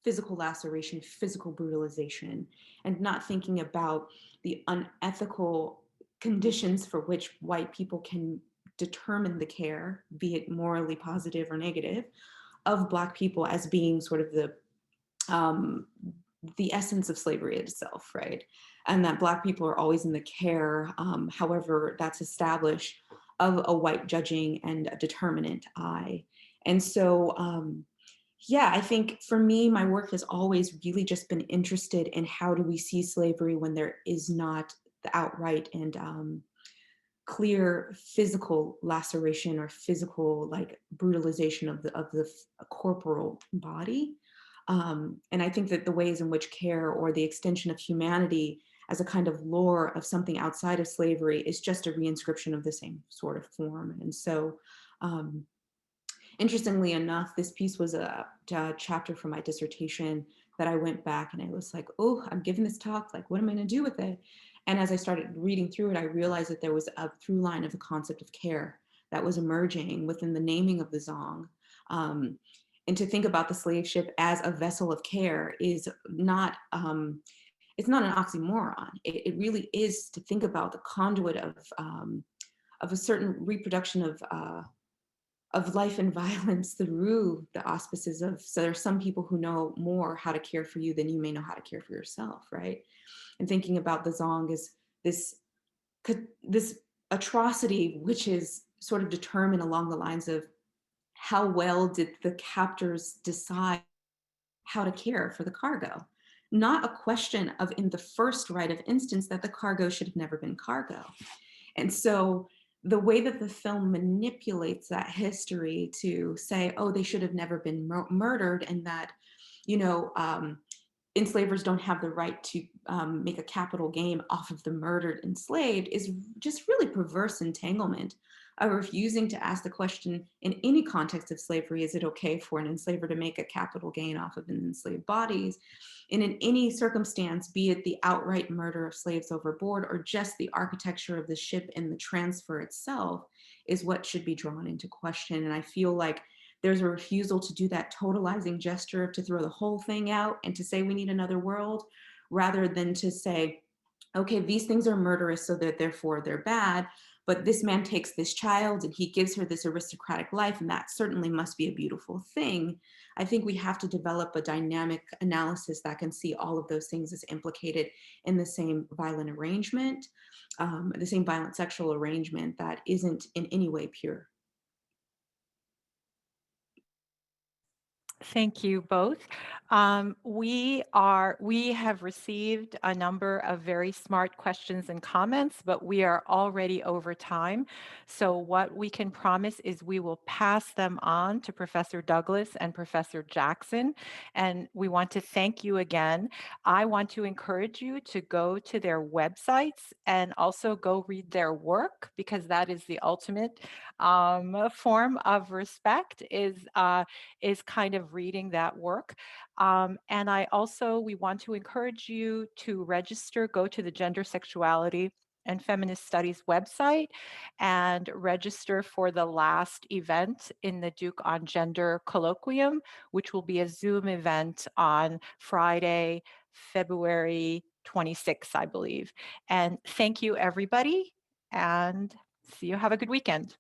physical laceration, physical brutalization, and not thinking about the unethical conditions for which white people can determine the care, be it morally positive or negative, of Black people as being sort of the essence of slavery itself, right? And that Black people are always in the care, however that's established, of a white judging and a determinant eye. And so, yeah, I think for me, my work has always really just been interested in how do we see slavery when there is not the outright and clear physical laceration or physical like brutalization of the corporal body. And I think that the ways in which care or the extension of humanity as a kind of lore of something outside of slavery is just a reinscription of the same sort of form. And so, interestingly enough, this piece was a chapter from my dissertation that I went back and I was like, oh, I'm giving this talk, like, what am I gonna do with it? And as I started reading through it, I realized that there was a through line of the concept of care that was emerging within the naming of the Zong. And to think about the slave ship as a vessel of care is not, it's not an oxymoron. It really is to think about the conduit of a certain reproduction of life and violence through the auspices of, so there are some people who know more how to care for you than you may know how to care for yourself, right? And thinking about the Zong as this atrocity, which is sort of determined along the lines of how well did the captors decide how to care for the cargo? Not a question of, in the first right of instance, that the cargo should have never been cargo. And so the way that the film manipulates that history to say, oh, they should have never been murdered, and that, you know, enslavers don't have the right to make a capital gain off of the murdered enslaved is just really perverse entanglement of refusing to ask the question in any context of slavery, is it okay for an enslaver to make a capital gain off of enslaved bodies? And in any circumstance, be it the outright murder of slaves overboard or just the architecture of the ship and the transfer itself, is what should be drawn into question. And I feel like there's a refusal to do that totalizing gesture to throw the whole thing out and to say we need another world, rather than to say, okay, these things are murderous, so that therefore they're bad, but this man takes this child and he gives her this aristocratic life, and that certainly must be a beautiful thing. I think we have to develop a dynamic analysis that can see all of those things as implicated in the same violent arrangement, the same violent sexual arrangement that isn't in any way pure. Thank you both. We have received a number of very smart questions and comments, but we are already over time. So what we can promise is we will pass them on to Professor Douglas and Professor Jackson. And we want to thank you again. I want to encourage you to go to their websites and also go read their work, because that is the ultimate form of respect, is kind of reading that work. And we want to encourage you to register, go to the Gender, Sexuality, and Feminist Studies website and register for the last event in the Duke on Gender Colloquium, which will be a Zoom event on Friday, February 26th, I believe. And thank you, everybody, and see you. Have a good weekend.